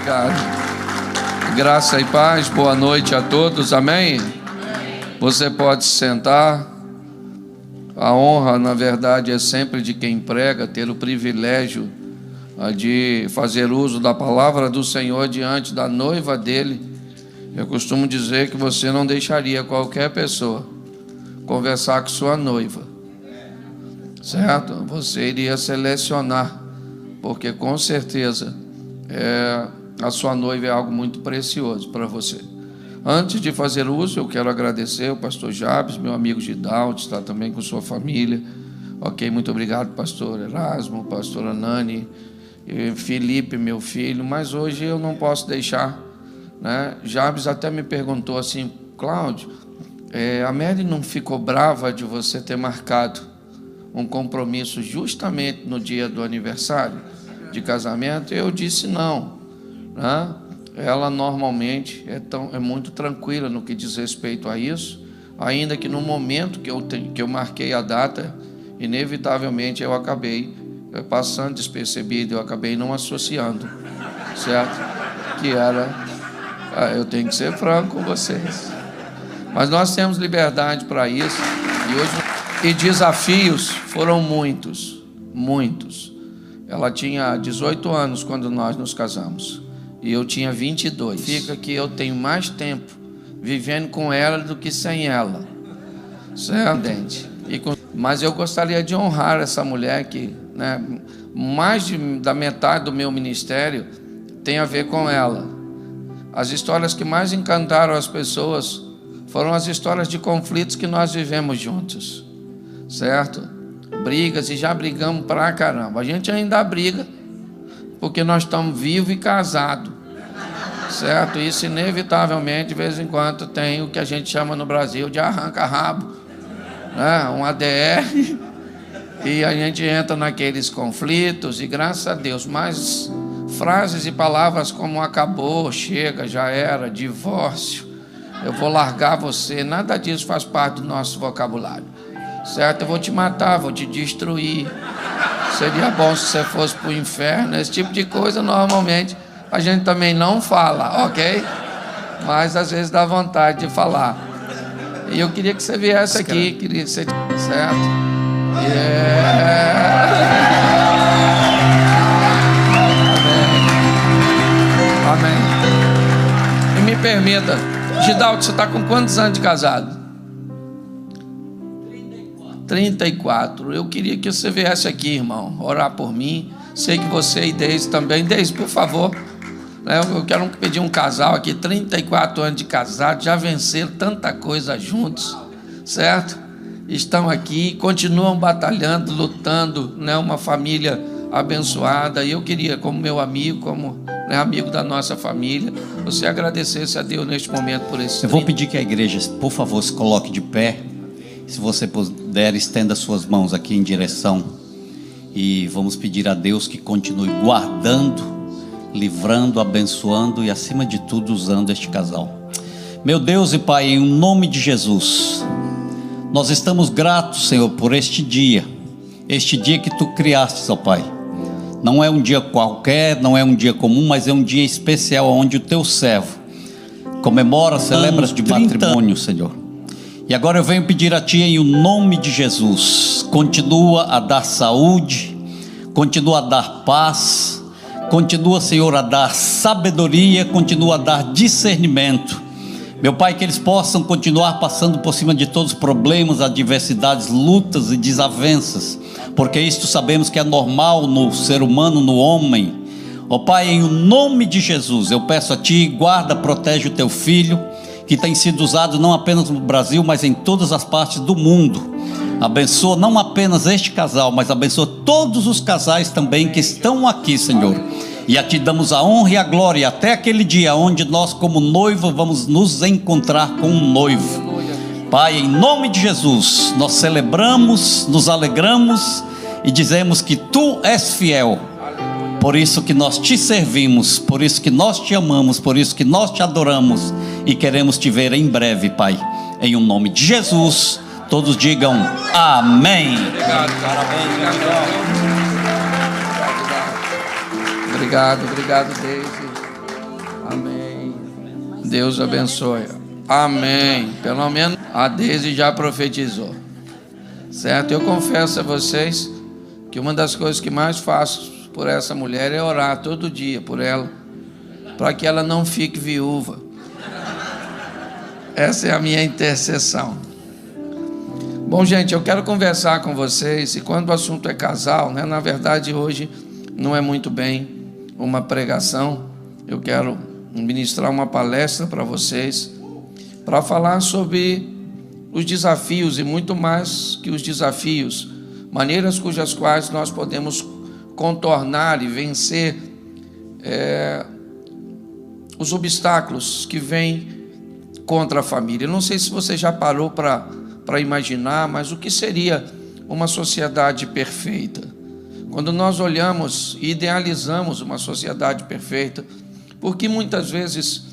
Obrigado. Graça e paz, boa noite a todos, amém? Você pode se sentar. A honra, na verdade, é sempre de quem prega, ter o privilégio de fazer uso da palavra do Senhor diante da noiva dele. Eu costumo dizer que você não deixaria qualquer pessoa conversar com sua noiva, certo? Você iria selecionar, porque com certeza a sua noiva é algo muito precioso para você. Antes de fazer uso, eu quero agradecer ao pastor Jabes, meu amigo Gidaldo, está também com sua família. Ok, muito obrigado, pastor Erasmo, pastor Anani, Felipe, meu filho. Mas hoje eu não posso deixar, né? Jabes até me perguntou assim: Cláudio, a Mary não ficou brava de você ter marcado um compromisso justamente no dia do aniversário de casamento? Eu disse não, né? Ela normalmente é muito tranquila no que diz respeito a isso, ainda que no momento que eu marquei a data, inevitavelmente eu acabei passando despercebido, eu acabei não associando, certo? Que era, eu tenho que ser franco com vocês, mas nós temos liberdade para isso, e desafios foram muitos. Ela tinha 18 anos quando nós nos casamos, e eu tinha 22. Fica que eu tenho mais tempo vivendo com ela do que sem ela, certo? Mas eu gostaria de honrar essa mulher que, né, mais da metade do meu ministério tem a ver com ela. As histórias que mais encantaram as pessoas foram as histórias de conflitos que nós vivemos juntos, certo? Brigas, e já brigamos pra caramba. A gente ainda briga porque nós estamos vivos e casados, certo? Isso inevitavelmente, de vez em quando, tem o que a gente chama no Brasil de arranca-rabo, né? Um ADR, e a gente entra naqueles conflitos, e graças a Deus, mais frases e palavras como acabou, chega, já era, divórcio, eu vou largar você, nada disso faz parte do nosso vocabulário, certo? Eu vou te matar, vou te destruir, seria bom se você fosse para o inferno. Esse tipo de coisa normalmente a gente também não fala, ok? Mas às vezes dá vontade de falar. E eu queria que você viesse aqui, queria que você... certo? Amém. E me permita, Gidaldo, você está com quantos anos de casado? 34. Eu queria que você viesse aqui, irmão, orar por mim. Sei que você e Deise também. Deise, por favor, eu quero pedir um casal aqui, 34 anos de casado, já venceram tanta coisa juntos, certo? Estão aqui, continuam batalhando, lutando, né? Uma família abençoada. E eu queria, como meu amigo, como, né, amigo da nossa família, você agradecesse a Deus neste momento por esse... Eu vou pedir que a igreja, por favor, se coloque de pé. Se você puder, estenda suas mãos aqui em direção, e vamos pedir a Deus que continue guardando, livrando, abençoando e, acima de tudo, usando este casal. Meu Deus e Pai, em nome de Jesus, nós estamos gratos, Senhor, por este dia que Tu criaste, ó Pai. Não é um dia qualquer, não é um dia comum, mas é um dia especial, onde o Teu servo comemora, celebra de matrimônio, Senhor. E agora eu venho pedir a Ti, em o nome de Jesus, continua a dar saúde, continua a dar paz, continua, Senhor, a dar sabedoria, continua a dar discernimento. Meu Pai, que eles possam continuar passando por cima de todos os problemas, adversidades, lutas e desavenças, porque isto sabemos que é normal no ser humano, no homem. Ó Pai, em o nome de Jesus, eu peço a Ti, guarda, protege o Teu filho, que tem sido usado não apenas no Brasil, mas em todas as partes do mundo. Abençoa não apenas este casal, mas abençoa todos os casais também que estão aqui, Senhor. E a Ti damos a honra e a glória até aquele dia onde nós, como noivo, vamos nos encontrar com um noivo. Pai, em nome de Jesus, nós celebramos, nos alegramos e dizemos que Tu és fiel. Por isso que nós Te servimos, por isso que nós Te amamos, por isso que nós Te adoramos e queremos Te ver em breve, Pai. Em o nome de Jesus, todos digam amém. Obrigado, parabéns. Obrigado, Deise. Deus abençoe. Amém. Pelo menos a Deise já profetizou. Certo? Eu confesso a vocês que uma das coisas que mais faço por essa mulher é orar todo dia por ela, para que ela não fique viúva. Essa é a minha intercessão. Bom, gente, eu quero conversar com vocês, e quando o assunto é casal, né, na verdade hoje não é muito bem uma pregação, eu quero ministrar uma palestra para vocês, para falar sobre os desafios, e muito mais que os desafios, maneiras cujas quais nós podemos contornar e vencer os obstáculos que vêm contra a família. Eu não sei se você já parou para imaginar, mas o que seria uma sociedade perfeita? Quando nós olhamos e idealizamos uma sociedade perfeita, porque muitas vezes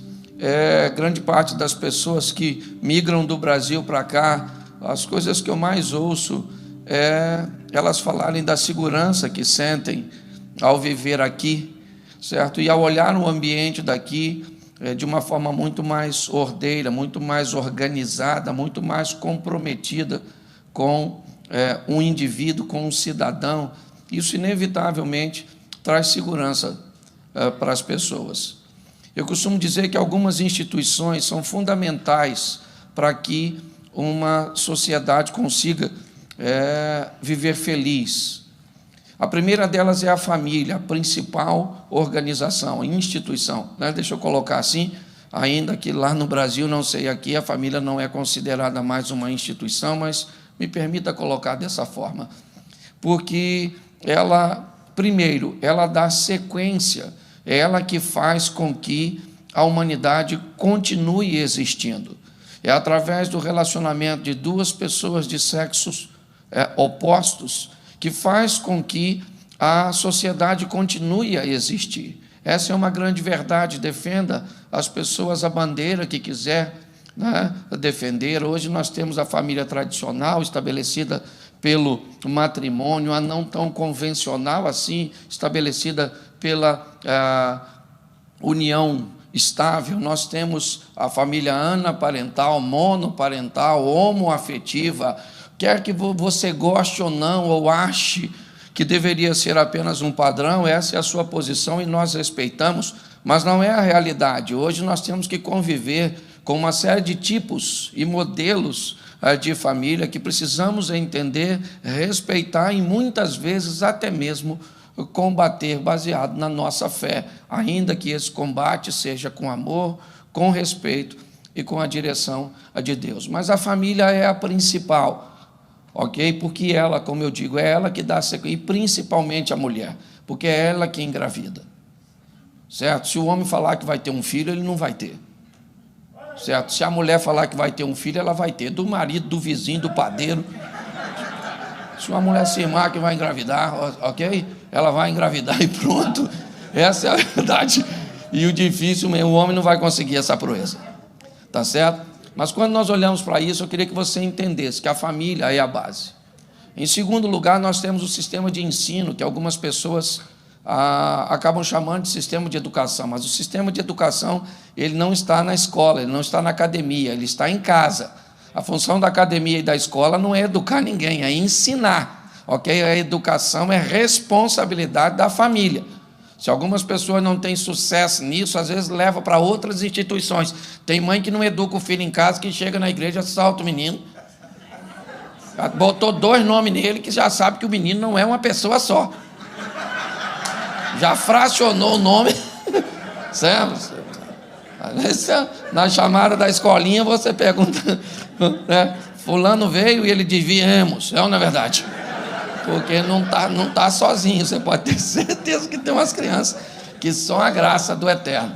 grande parte das pessoas que migram do Brasil para cá, as coisas que eu mais ouço elas falarem da segurança que sentem ao viver aqui, certo? E ao olhar o ambiente daqui de uma forma muito mais ordeira, muito mais organizada, muito mais comprometida com um indivíduo, com um cidadão. Isso inevitavelmente traz segurança para as pessoas. Eu costumo dizer que algumas instituições são fundamentais para que uma sociedade consiga viver feliz. A primeira delas é a família, a principal organização, a instituição, né? Deixa eu colocar assim, ainda que lá no Brasil, não sei aqui, a família não é considerada mais uma instituição, mas me permita colocar dessa forma, porque ela, primeiro, ela dá sequência, é ela que faz com que a humanidade continue existindo. É através do relacionamento de duas pessoas de sexos opostos que faz com que a sociedade continue a existir. Essa é uma grande verdade. Defenda as pessoas a bandeira que quiser, né, defender. Hoje nós temos a família tradicional estabelecida pelo matrimônio, a não tão convencional assim, estabelecida pela união estável. Nós temos a família anaparental, monoparental, homoafetiva. Quer que você goste ou não, ou ache que deveria ser apenas um padrão, essa é a sua posição e nós respeitamos, mas não é a realidade. Hoje nós temos que conviver com uma série de tipos e modelos de família que precisamos entender, respeitar e muitas vezes até mesmo combater baseado na nossa fé, ainda que esse combate seja com amor, com respeito e com a direção de Deus. Mas a família é a principal, ok? Porque ela, como eu digo, é ela que dá sequência, e principalmente a mulher, porque é ela que engravida, certo? Se o homem falar que vai ter um filho, ele não vai ter, certo? Se a mulher falar que vai ter um filho, ela vai ter, do marido, do vizinho, do padeiro. Se uma mulher se amar que vai engravidar, ok? Ela vai engravidar e pronto. Essa é a verdade. E o difícil, o homem não vai conseguir essa proeza, tá certo? Mas quando nós olhamos para isso, eu queria que você entendesse que a família é a base. Em segundo lugar, nós temos o sistema de ensino, que algumas pessoas acabam chamando de sistema de educação, mas o sistema de educação, ele não está na escola, ele não está na academia, ele está em casa. A função da academia e da escola não é educar ninguém, é ensinar, ok? A educação é responsabilidade da família. Se algumas pessoas não têm sucesso nisso, às vezes leva para outras instituições. Tem mãe que não educa o filho em casa, que chega na igreja, salta o menino. Botou 2 nomes nele, que já sabe que o menino não é uma pessoa só. Já fracionou o nome. Certo? Na chamada da escolinha, você pergunta, né? Fulano veio e ele diz, viemos. Não é verdade? Porque não tá sozinho, você pode ter certeza que tem umas crianças que são a graça do Eterno,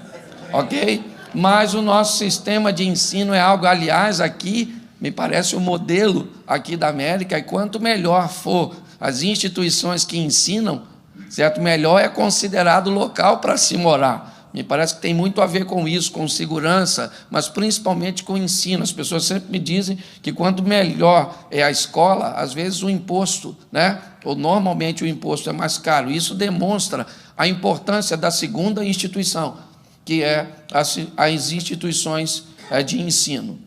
ok? Mas o nosso sistema de ensino é algo, aliás, aqui, me parece o modelo aqui da América, e quanto melhor for as instituições que ensinam, certo? Melhor é considerado local para se morar. Me parece que tem muito a ver com isso, com segurança, mas principalmente com o ensino. As pessoas sempre me dizem que quanto melhor é a escola, às vezes o imposto, né? Ou normalmente o imposto é mais caro. Isso demonstra a importância da segunda instituição, que é as instituições de ensino.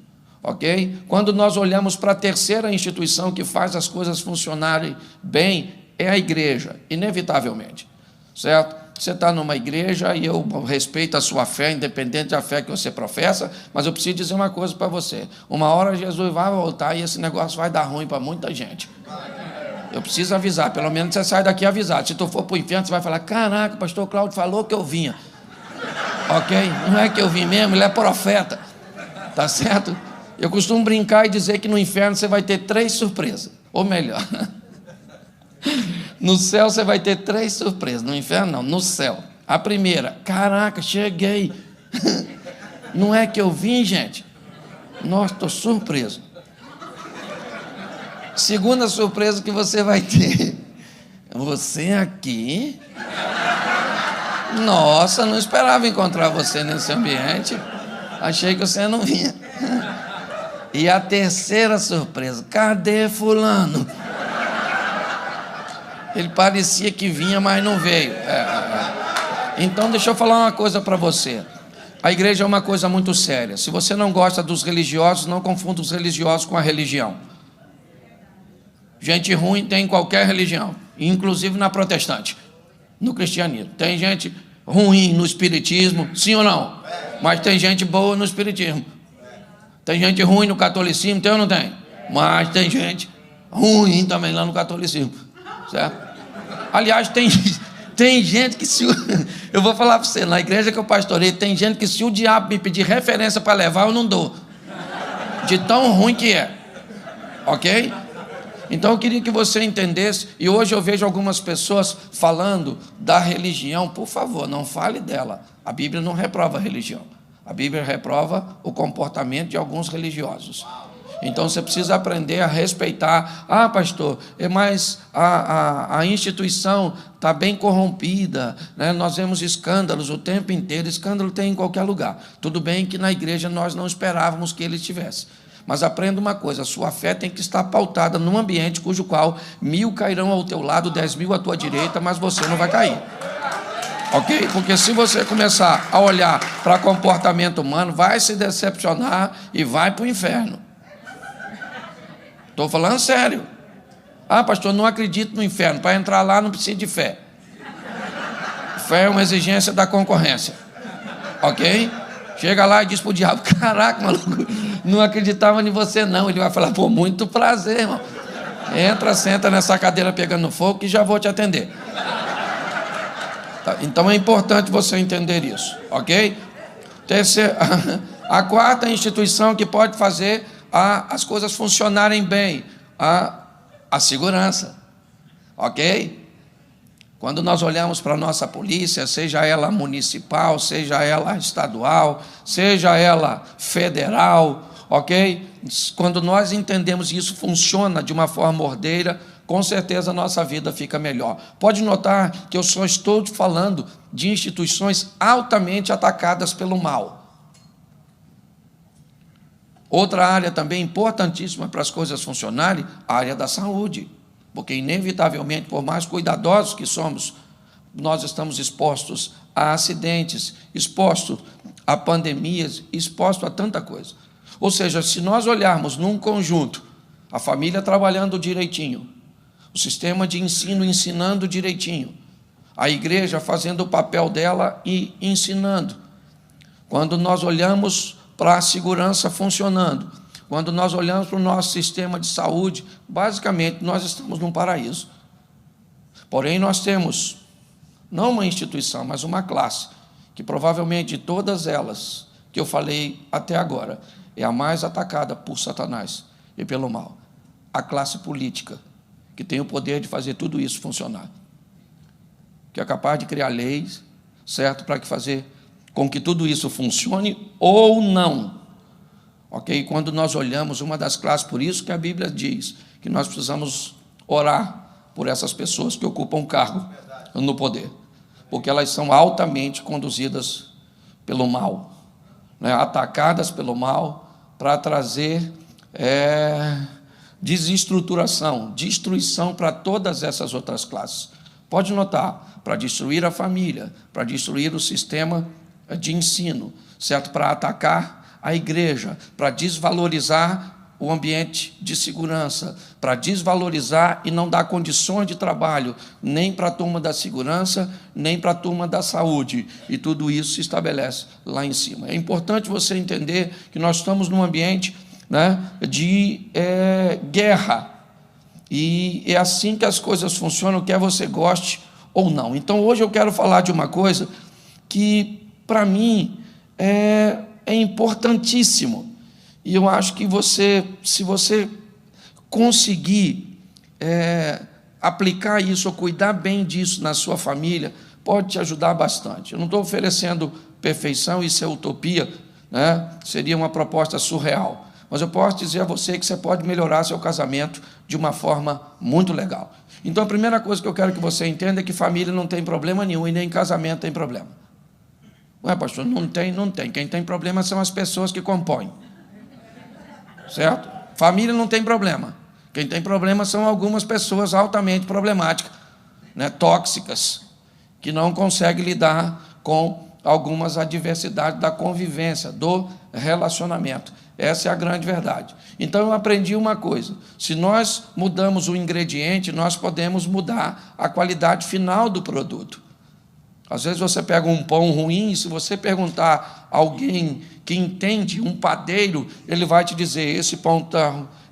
Ok? Quando nós olhamos para a terceira instituição que faz as coisas funcionarem bem, é a igreja, inevitavelmente. Certo? Você está numa igreja e eu respeito a sua fé, independente da fé que você professa, mas eu preciso dizer uma coisa para você. Uma hora Jesus vai voltar e esse negócio vai dar ruim para muita gente. Eu preciso avisar, pelo menos você sai daqui avisado. Se tu for para o inferno, você vai falar, caraca, o pastor Cláudio falou que eu vinha. Ok? Não é que eu vim mesmo, ele é profeta. Tá certo? Eu costumo brincar e dizer que no inferno você vai ter 3 surpresas. Ou melhor, no céu você vai ter 3 surpresas. No inferno não, no céu. A primeira, caraca, cheguei. Não é que eu vim, gente? Nossa, estou surpreso. Segunda surpresa que você vai ter. Você aqui? Nossa, não esperava encontrar você nesse ambiente. Achei que você não vinha. E a terceira surpresa, cadê fulano? Ele parecia que vinha, mas não veio. Então, deixa eu falar uma coisa para você. A igreja é uma coisa muito séria. Se você não gosta dos religiosos, não confunda os religiosos com a religião. Gente ruim tem em qualquer religião, inclusive na protestante, no cristianismo. Tem gente ruim no espiritismo, sim ou não? Mas tem gente boa no espiritismo. Tem gente ruim no catolicismo, tem ou não tem? Mas tem gente ruim também lá no catolicismo, certo? Aliás, tem gente que se... Eu vou falar para você, na igreja que eu pastorei, tem gente que se o diabo me pedir referência para levar, eu não dou. De tão ruim que é. Ok? Então eu queria que você entendesse, e hoje eu vejo algumas pessoas falando da religião. Por favor, não fale dela. A Bíblia não reprova a religião. A Bíblia reprova o comportamento de alguns religiosos. Então você precisa aprender a respeitar. Ah, pastor, mas a instituição está bem corrompida, né? Nós vemos escândalos o tempo inteiro. Escândalo tem em qualquer lugar. Tudo bem que na igreja nós não esperávamos que ele estivesse. Mas aprenda uma coisa, a sua fé tem que estar pautada num ambiente cujo qual 1000 cairão ao teu lado, 10.000 à tua direita, mas você não vai cair. Ok? Porque se você começar a olhar para comportamento humano, vai se decepcionar e vai para o inferno. Estou falando sério. Ah, pastor, não acredito no inferno. Para entrar lá não precisa de fé. Fé é uma exigência da concorrência. Ok? Chega lá e diz para o diabo, caraca, maluco, não acreditava em você não. Ele vai falar, pô, muito prazer, irmão. Entra, senta nessa cadeira pegando fogo que já vou te atender. Tá? Então é importante você entender isso, ok? Terceira, a quarta instituição que pode fazer as coisas funcionarem bem, a segurança, ok? Quando nós olhamos para a nossa polícia, seja ela municipal, seja ela estadual, seja ela federal, ok? Quando nós entendemos que isso funciona de uma forma ordeira, com certeza a nossa vida fica melhor. Pode notar que eu só estou falando de instituições altamente atacadas pelo mal. Outra área também importantíssima para as coisas funcionarem, a área da saúde. Porque, inevitavelmente, por mais cuidadosos que somos, nós estamos expostos a acidentes, expostos a pandemias, expostos a tanta coisa. Ou seja, se nós olharmos num conjunto, a família trabalhando direitinho, o sistema de ensino ensinando direitinho, a igreja fazendo o papel dela e ensinando. Quando nós olhamos para a segurança funcionando, quando nós olhamos para o nosso sistema de saúde, basicamente nós estamos num paraíso. Porém, nós temos, não uma instituição, mas uma classe, que provavelmente de todas elas que eu falei até agora, é a mais atacada por Satanás e pelo mal. A classe política, que tem o poder de fazer tudo isso funcionar. Que é capaz de criar leis, certo? Para fazer com que tudo isso funcione ou não. Ok? Quando nós olhamos uma das classes, por isso que a Bíblia diz que nós precisamos orar por essas pessoas que ocupam cargo no poder, porque elas são altamente conduzidas pelo mal, né? Atacadas pelo mal para trazer desestruturação, destruição para todas essas outras classes. Pode notar, para destruir a família, para destruir o sistema de ensino, certo? Para atacar a igreja, para desvalorizar o ambiente de segurança, para desvalorizar e não dar condições de trabalho, nem para a turma da segurança, nem para a turma da saúde. E tudo isso se estabelece lá em cima. É importante você entender que nós estamos num ambiente, né, de guerra. E é assim que as coisas funcionam, quer você goste ou não. Então, hoje eu quero falar de uma coisa que, para mim, é importantíssimo. E eu acho que se você conseguir aplicar isso, ou cuidar bem disso na sua família, pode te ajudar bastante. Eu não estou oferecendo perfeição, isso é utopia, né? Seria uma proposta surreal. Mas eu posso dizer a você que você pode melhorar seu casamento de uma forma muito legal. Então, a primeira coisa que eu quero que você entenda é que família não tem problema nenhum, e nem casamento tem problema. Ué, pastor, não tem. Quem tem problema são as pessoas que compõem. Certo? Família não tem problema. Quem tem problema são algumas pessoas altamente problemáticas, né, tóxicas, que não conseguem lidar com algumas adversidades da convivência, do relacionamento. Essa é a grande verdade. Então, eu aprendi uma coisa: se nós mudamos o ingrediente, nós podemos mudar a qualidade final do produto. Às vezes você pega um pão ruim, e se você perguntar a alguém que entende, um padeiro, ele vai te dizer: esse pão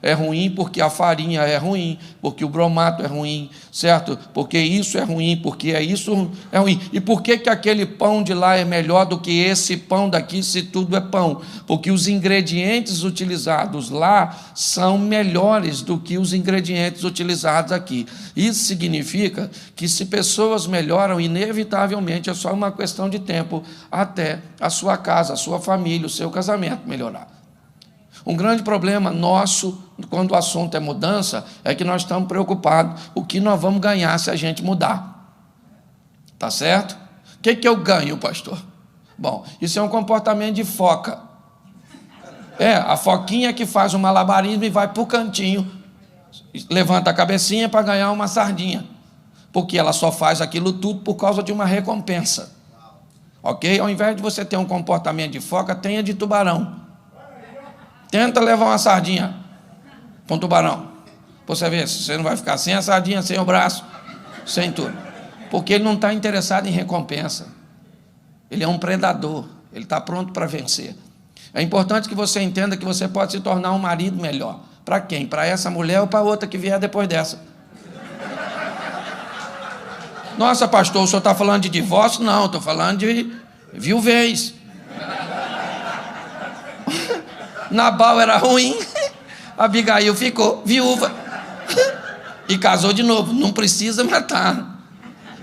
é ruim porque a farinha é ruim, porque o bromato é ruim, certo? Porque isso é ruim, porque isso é ruim. E por que aquele pão de lá é melhor do que esse pão daqui, se tudo é pão? Porque os ingredientes utilizados lá são melhores do que os ingredientes utilizados aqui. Isso significa que, se pessoas melhoram, inevitavelmente é só uma questão de tempo até a sua casa, a sua família, o seu casamento melhorar. Um grande problema nosso, quando o assunto é mudança, é que nós estamos preocupados o que nós vamos ganhar se a gente mudar. Tá certo? O que eu ganho, pastor? Bom, isso é um comportamento de foca. A foquinha que faz um malabarismo e vai para o cantinho, levanta a cabecinha para ganhar uma sardinha, porque ela só faz aquilo tudo por causa de uma recompensa. Ok? Ao invés de você ter um comportamento de foca, tenha de tubarão. Tenta levar uma sardinha para um tubarão. Você vê, você não vai ficar sem a sardinha, sem o braço, sem tudo. Porque ele não está interessado em recompensa. Ele é um predador. Ele está pronto para vencer. É importante que você entenda que você pode se tornar um marido melhor. Para quem? Para essa mulher ou para outra que vier depois dessa? Nossa, pastor, o senhor está falando de divórcio? Não, estou falando de viuvez. Nabal era ruim, Abigail ficou viúva e casou de novo. Não precisa matar.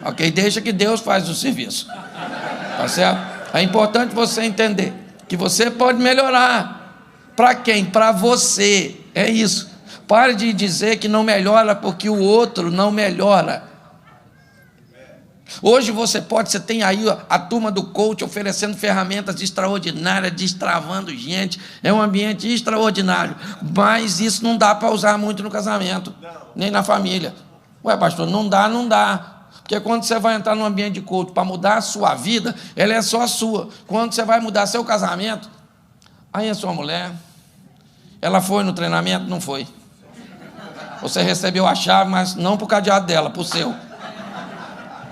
Ok? Deixa que Deus faz o serviço. Tá certo? É importante você entender que você pode melhorar. Para quem? Para você. É isso. Pare de dizer que não melhora porque o outro não melhora. Hoje você tem aí a turma do coach oferecendo ferramentas extraordinárias, destravando gente, é um ambiente extraordinário, mas isso não dá para usar muito no casamento, nem na família. Ué, pastor, não dá, porque quando você vai entrar num ambiente de coach para mudar a sua vida, ela é só sua. Quando você vai mudar seu casamento, aí a sua mulher, ela foi no treinamento? Não foi. Você recebeu a chave, mas não para o cadeado dela, para o seu.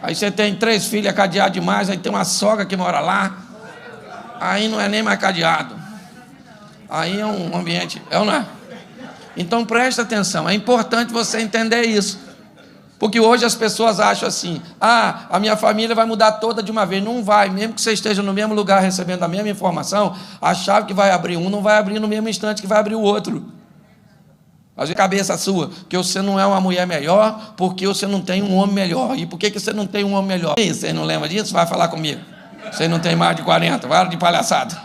Aí você tem 3 filhos, é cadeado demais, aí tem uma sogra que mora lá, aí não é nem mais cadeado. Aí é um ambiente, é ou não é? Então presta atenção, é importante você entender isso. Porque hoje as pessoas acham assim: a minha família vai mudar toda de uma vez. Não vai, mesmo que você esteja no mesmo lugar recebendo a mesma informação, a chave que vai abrir um não vai abrir no mesmo instante que vai abrir o outro. Às vezes, cabeça sua, que você não é uma mulher melhor, porque você não tem um homem melhor. E por que você não tem um homem melhor? E você não lembra disso? Vai falar comigo. Você não tem mais de 40, para de palhaçada.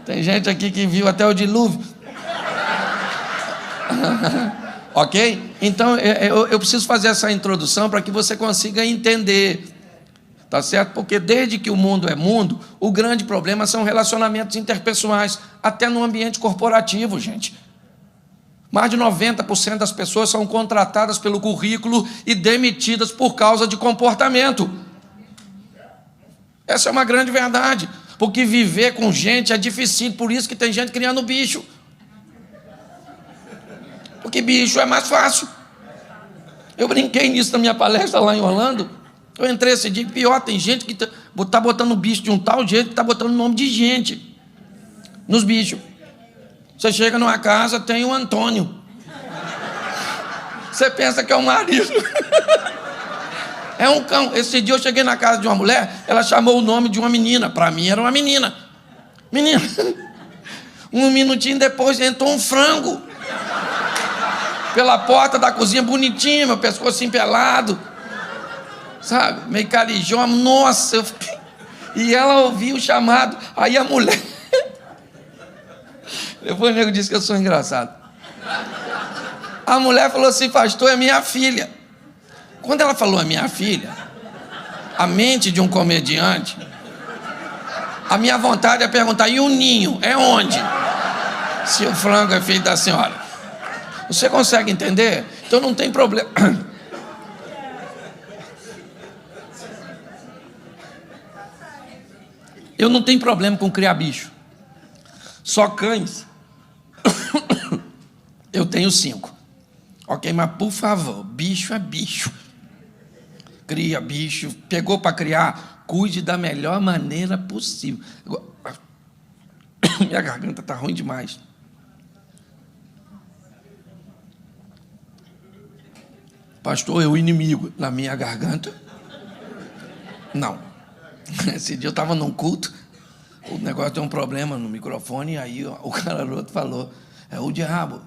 Tem gente aqui que viu até o dilúvio. Ok? Então, eu preciso fazer essa introdução para que você consiga entender. Tá certo? Porque desde que o mundo é mundo, o grande problema são relacionamentos interpessoais, até no ambiente corporativo, gente. Mais de 90% das pessoas são contratadas pelo currículo e demitidas por causa de comportamento. Essa é uma grande verdade, porque viver com gente é difícil, por isso que tem gente criando bicho. Porque bicho é mais fácil. Eu brinquei nisso na minha palestra lá em Orlando. Eu entrei esse dia, pior, tem gente que está botando bicho de um tal jeito que está botando nome de gente nos bichos. Você chega numa casa, tem o Antônio. Você pensa que é um marido. É um cão. Esse dia eu cheguei na casa de uma mulher, ela chamou o nome de uma menina. Para mim era uma menina. Menina. Um minutinho depois entrou um frango pela porta da cozinha, bonitinho, meu pescoço empelado, sabe? Meio carijó. Nossa, eu fiquei... E ela ouviu o chamado. Aí a mulher... Depois o nego disse que eu sou engraçado. A mulher falou assim: pastor, é minha filha. Quando ela falou é minha filha, a mente de um comediante, a minha vontade é perguntar: e o ninho? É onde? Se o frango é filho da senhora. Você consegue entender? Então não tem problema. Eu não tenho problema com criar bicho. Só cães. Eu tenho 5. Ok, mas por favor, bicho é bicho. Cria bicho, pegou para criar, cuide da melhor maneira possível. Minha garganta está ruim demais. Pastor, é o inimigo na minha garganta? Não. Esse dia eu estava num culto, o negócio deu um problema no microfone, e aí o garoto falou: é o diabo.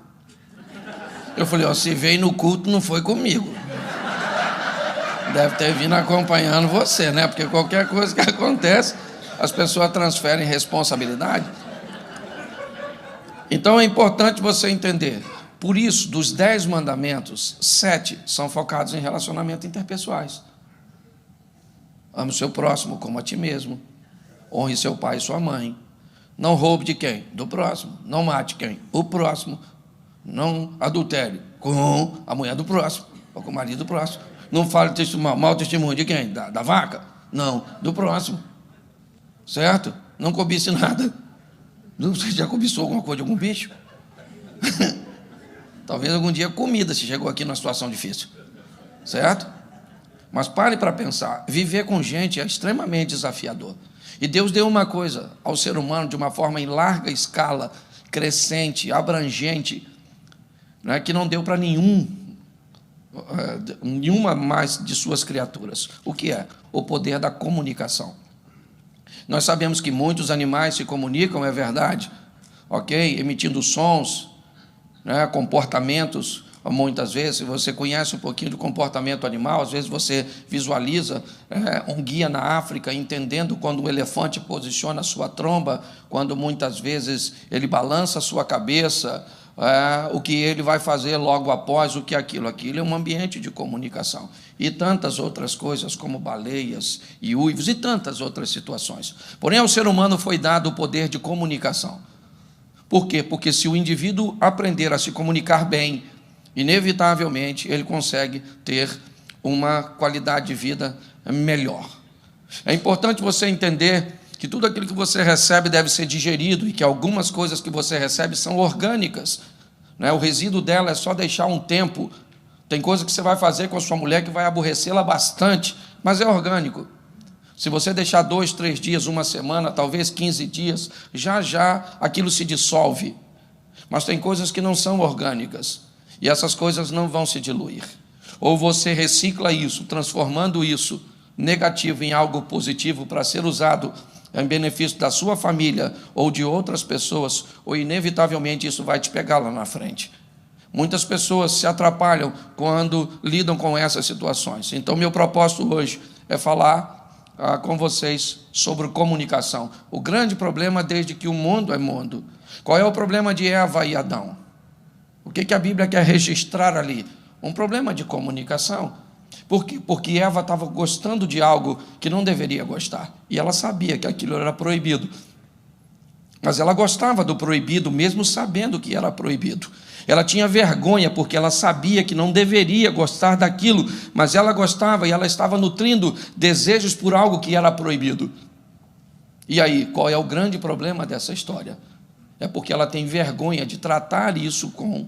Eu falei: ó, se veio no culto, não foi comigo. Deve ter vindo acompanhando você, né? Porque qualquer coisa que acontece, as pessoas transferem responsabilidade. Então é importante você entender. Por isso, dos 10 mandamentos, 7 são focados em relacionamentos interpessoais. Ame o seu próximo como a ti mesmo. Honre seu pai e sua mãe. Não roube de quem? Do próximo. Não mate quem? O próximo. Não adultere com a mulher do próximo ou com o marido do próximo. Não fale mau testemunho de quem? Da vaca? Não, do próximo. Certo? Não cobice nada. Você já cobiçou alguma coisa de algum bicho? Talvez algum dia comida, se chegou aqui numa situação difícil. Certo? Mas pare para pensar. Viver com gente é extremamente desafiador. E Deus deu uma coisa ao ser humano de uma forma em larga escala, crescente, abrangente, né, que não deu para nenhuma mais de suas criaturas. O que é? O poder da comunicação. Nós sabemos que muitos animais se comunicam, é verdade, ok? Emitindo sons, né, comportamentos. Muitas vezes, se você conhece um pouquinho do comportamento animal, às vezes você visualiza um guia na África entendendo quando o elefante posiciona a sua tromba, quando muitas vezes ele balança a sua cabeça, o que ele vai fazer logo após o que aquilo. Aquilo é um ambiente de comunicação. E tantas outras coisas, como baleias e uivos, e tantas outras situações. Porém, ao ser humano foi dado o poder de comunicação. Por quê? Porque se o indivíduo aprender a se comunicar bem, inevitavelmente ele consegue ter uma qualidade de vida melhor. É importante você entender que tudo aquilo que você recebe deve ser digerido e que algumas coisas que você recebe são orgânicas, né? O resíduo dela é só deixar um tempo. Tem coisa que você vai fazer com a sua mulher que vai aborrecê-la bastante, mas é orgânico. Se você deixar 2, 3 dias, uma semana, talvez 15 dias, já aquilo se dissolve. Mas tem coisas que não são orgânicas. E essas coisas não vão se diluir. Ou você recicla isso, transformando isso negativo em algo positivo para ser usado em benefício da sua família ou de outras pessoas, ou inevitavelmente isso vai te pegar lá na frente. Muitas pessoas se atrapalham quando lidam com essas situações. Então, meu propósito hoje é falar com vocês sobre comunicação. O grande problema desde que o mundo é mundo. Qual é o problema de Eva e Adão? O que a Bíblia quer registrar ali? Um problema de comunicação. Por quê? Porque Eva estava gostando de algo que não deveria gostar. E ela sabia que aquilo era proibido. Mas ela gostava do proibido, mesmo sabendo que era proibido. Ela tinha vergonha, porque ela sabia que não deveria gostar daquilo, mas ela gostava e ela estava nutrindo desejos por algo que era proibido. E aí, qual é o grande problema dessa história? É porque ela tem vergonha de tratar isso com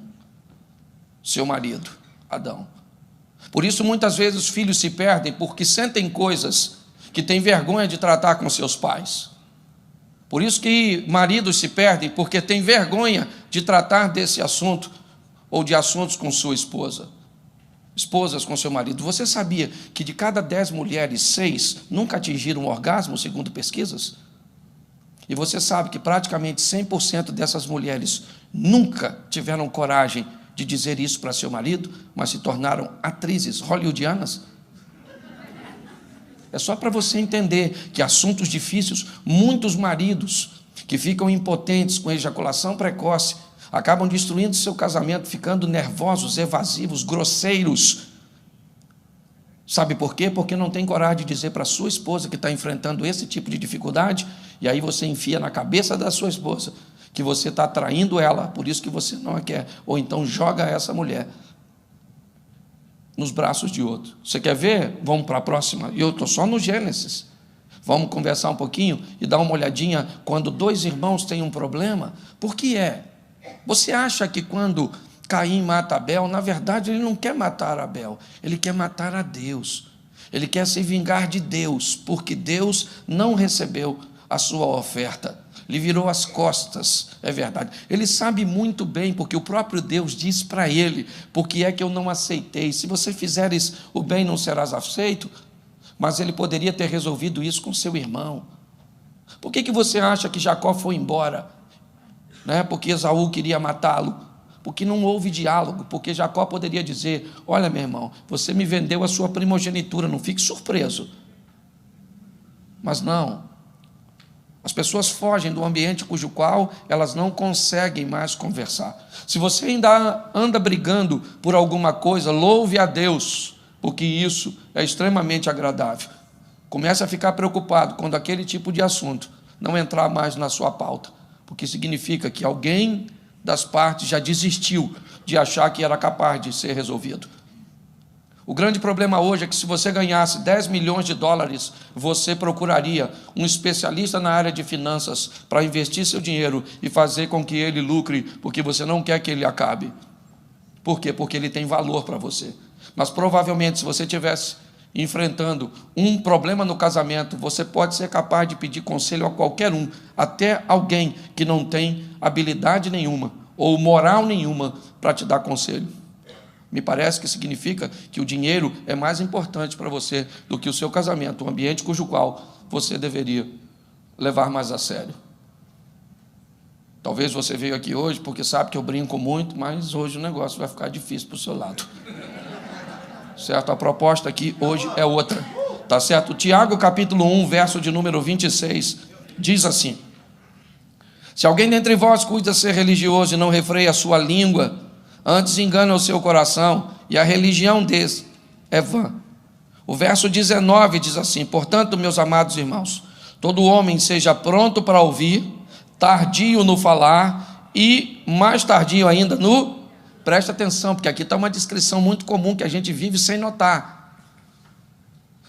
seu marido, Adão. Por isso, muitas vezes, os filhos se perdem porque sentem coisas que têm vergonha de tratar com seus pais. Por isso que maridos se perdem porque têm vergonha de tratar desse assunto ou de assuntos com sua esposa. Esposas com seu marido. Você sabia que de cada 10 mulheres, 6 nunca atingiram o orgasmo, segundo pesquisas? E você sabe que praticamente 100% dessas mulheres nunca tiveram coragem de dizer isso para seu marido, mas se tornaram atrizes hollywoodianas? É só para você entender que assuntos difíceis, muitos maridos que ficam impotentes com ejaculação precoce, acabam destruindo seu casamento, ficando nervosos, evasivos, grosseiros. Sabe por quê? Porque não tem coragem de dizer para a sua esposa que está enfrentando esse tipo de dificuldade, e aí você enfia na cabeça da sua esposa que você está traindo ela, por isso que você não a quer, ou então joga essa mulher nos braços de outro. Você quer ver? Vamos para a próxima. Eu estou só no Gênesis. Vamos conversar um pouquinho e dar uma olhadinha quando 2 irmãos têm um problema. Por que é? Você acha que quando Caim mata Abel, na verdade ele não quer matar Abel, ele quer matar a Deus. Ele quer se vingar de Deus, porque Deus não recebeu a sua oferta. Lhe virou as costas, é verdade. Ele sabe muito bem, porque o próprio Deus diz para ele: por que é que eu não aceitei? Se você fizeres o bem, não serás aceito. Mas ele poderia ter resolvido isso com seu irmão. Por que você acha que Jacó foi embora? Porque Esaú queria matá-lo? Porque não houve diálogo, porque Jacó poderia dizer: olha, meu irmão, você me vendeu a sua primogenitura, não fique surpreso. Mas não. As pessoas fogem do ambiente cujo qual elas não conseguem mais conversar. Se você ainda anda brigando por alguma coisa, louve a Deus, porque isso é extremamente agradável. Comece a ficar preocupado quando aquele tipo de assunto não entrar mais na sua pauta, porque significa que alguém das partes já desistiu de achar que era capaz de ser resolvido. O grande problema hoje é que se você ganhasse 10 milhões de dólares, você procuraria um especialista na área de finanças para investir seu dinheiro e fazer com que ele lucre, porque você não quer que ele acabe. Por quê? Porque ele tem valor para você. Mas provavelmente, se você estivesse enfrentando um problema no casamento, você pode ser capaz de pedir conselho a qualquer um, até alguém que não tem habilidade nenhuma ou moral nenhuma para te dar conselho. Me parece que significa que o dinheiro é mais importante para você do que o seu casamento, o ambiente cujo qual você deveria levar mais a sério. Talvez você veio aqui hoje porque sabe que eu brinco muito, mas hoje o negócio vai ficar difícil para o seu lado. Certo? A proposta aqui hoje é outra. Tá certo? Tiago, capítulo 1, verso de número 26, diz assim: se alguém dentre vós cuida ser religioso e não refreia a sua língua, antes engana o seu coração, e a religião desse é vã. O verso 19 diz assim: portanto, meus amados irmãos, todo homem seja pronto para ouvir, tardio no falar e mais tardio ainda no... Presta atenção, porque aqui está uma descrição muito comum que a gente vive sem notar.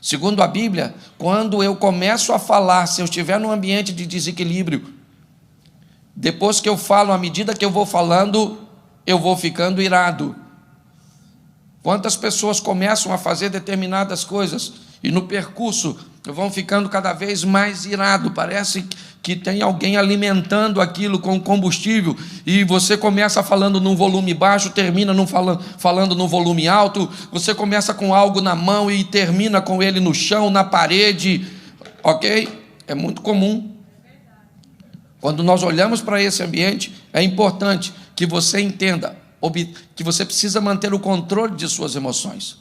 Segundo a Bíblia, quando eu começo a falar, se eu estiver num ambiente de desequilíbrio, depois que eu falo, à medida que eu vou falando, eu vou ficando irado. Quantas pessoas começam a fazer determinadas coisas e no percurso vão ficando cada vez mais irado, parece que tem alguém alimentando aquilo com combustível, e você começa falando num volume baixo, termina falando num volume alto, você começa com algo na mão e termina com ele no chão, na parede, ok? É muito comum. Quando nós olhamos para esse ambiente, é importante que você entenda que você precisa manter o controle de suas emoções.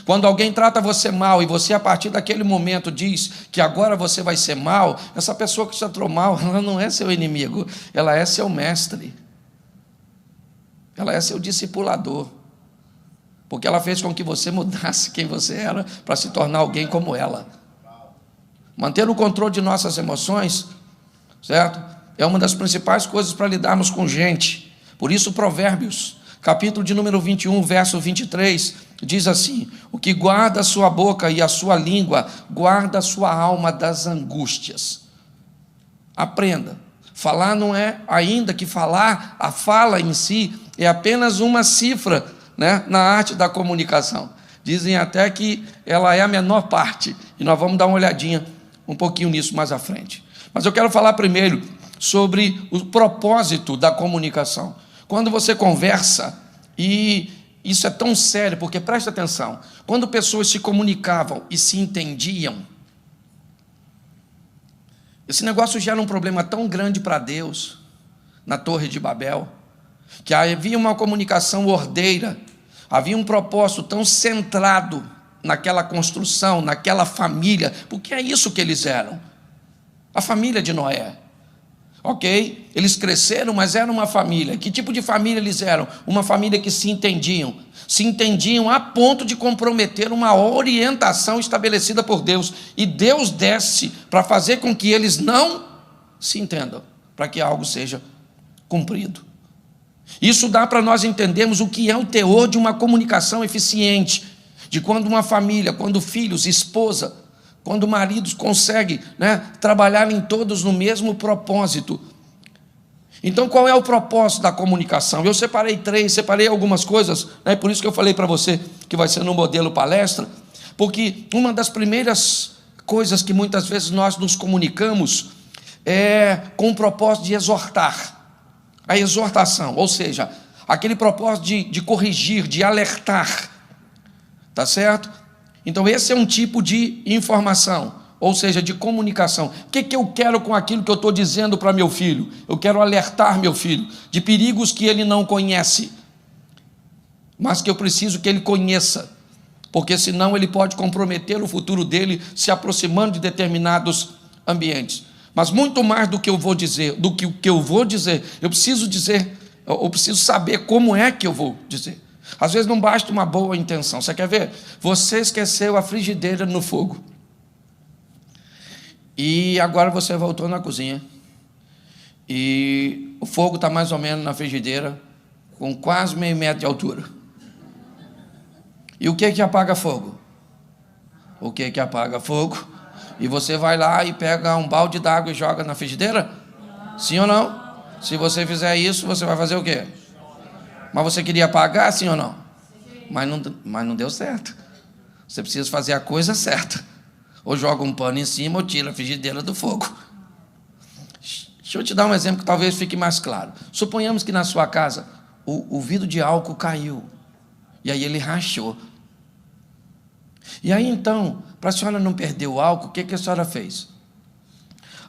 Quando alguém trata você mal e você, a partir daquele momento, diz que agora você vai ser mal, essa pessoa que te tratou mal, ela não é seu inimigo, ela é seu mestre, ela é seu discipulador, porque ela fez com que você mudasse quem você era para se tornar alguém como ela. Manter o controle de nossas emoções, certo? É uma das principais coisas para lidarmos com gente. Por isso, Provérbios, capítulo de número 21, verso 23, diz assim: o que guarda a sua boca e a sua língua, guarda a sua alma das angústias. Aprenda. Falar não é, ainda que falar, a fala em si é apenas uma cifra, né, na arte da comunicação. Dizem até que ela é a menor parte, e nós vamos dar uma olhadinha um pouquinho nisso mais à frente. Mas eu quero falar primeiro sobre o propósito da comunicação. Quando você conversa, e isso é tão sério, porque presta atenção, quando pessoas se comunicavam e se entendiam, esse negócio gera um problema tão grande para Deus, na Torre de Babel, que havia uma comunicação ordeira, havia um propósito tão centrado naquela construção, naquela família, porque é isso que eles eram, a família de Noé. Ok? Eles cresceram, mas eram uma família. Que tipo de família eles eram? Uma família que se entendiam a ponto de comprometer uma orientação estabelecida por Deus, e Deus desce para fazer com que eles não se entendam, para que algo seja cumprido. Isso dá para nós entendermos o que é o teor de uma comunicação eficiente, de quando uma família, quando filhos, esposa, quando maridos conseguem, né, trabalharem todos no mesmo propósito. Então, qual é o propósito da comunicação? Eu separei algumas coisas, né, por isso que eu falei para você que vai ser no modelo palestra, porque uma das primeiras coisas que muitas vezes nós nos comunicamos é com o propósito de exortar. A exortação, ou seja, aquele propósito de corrigir, de alertar, tá certo? Então esse é um tipo de informação, ou seja, de comunicação. O que eu quero com aquilo que eu estou dizendo para meu filho? Eu quero alertar meu filho de perigos que ele não conhece, mas que eu preciso que ele conheça, porque senão ele pode comprometer o futuro dele se aproximando de determinados ambientes. Mas muito mais do que eu vou dizer, do que o que eu vou dizer, eu preciso saber como é que eu vou dizer. Às vezes não basta uma boa intenção. Você quer ver? Você esqueceu a frigideira no fogo, e agora você voltou na cozinha, e o fogo está mais ou menos na frigideira, com quase meio metro de altura. E o que apaga fogo? O que apaga fogo? E você vai lá e pega um balde d'água e joga na frigideira? Sim ou não? Se você fizer isso, você vai fazer o quê? Mas você queria apagar, sim ou não? Mas não deu certo. Você precisa fazer a coisa certa. Ou joga um pano em cima ou tira a frigideira do fogo. Deixa eu te dar um exemplo que talvez fique mais claro. Suponhamos que na sua casa o vidro de álcool caiu, e aí ele rachou. E aí então, para a senhora não perder o álcool, o que a senhora fez?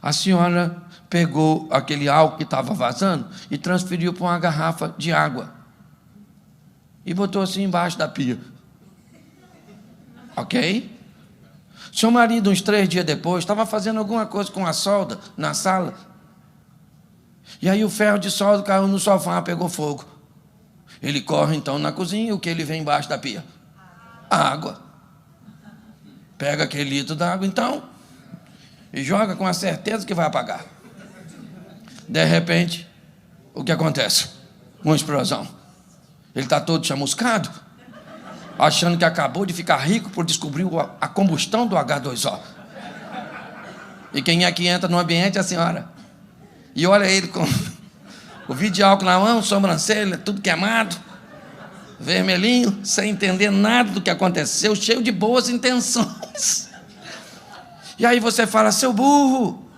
A senhora pegou aquele álcool que estava vazando e transferiu para uma garrafa de água e botou assim embaixo da pia. Ok? Seu marido, uns 3 dias depois, estava fazendo alguma coisa com a solda na sala, e aí o ferro de solda caiu no sofá, pegou fogo. Ele corre então na cozinha, e o que ele vê embaixo da pia? Água. Pega aquele litro d'água então e joga com a certeza que vai apagar. De repente, o que acontece? Uma explosão. Ele está todo chamuscado, achando que acabou de ficar rico por descobrir a combustão do H2O. E quem é que entra no ambiente? A senhora. E olha ele com o vidro de álcool na mão, sobrancelha, tudo queimado, vermelhinho, sem entender nada do que aconteceu, cheio de boas intenções. E aí você fala: seu burro,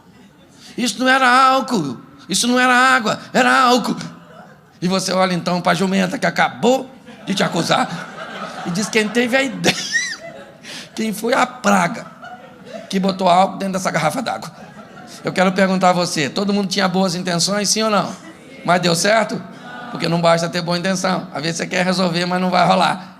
isso não era álcool, isso não era água, era álcool. E você olha então para a jumenta que acabou de te acusar e diz: quem teve a ideia, quem foi a praga que botou álcool dentro dessa garrafa d'água? Eu quero perguntar a você: todo mundo tinha boas intenções, sim ou não? Mas deu certo? Porque não basta ter boa intenção. Às vezes você quer resolver, mas não vai rolar.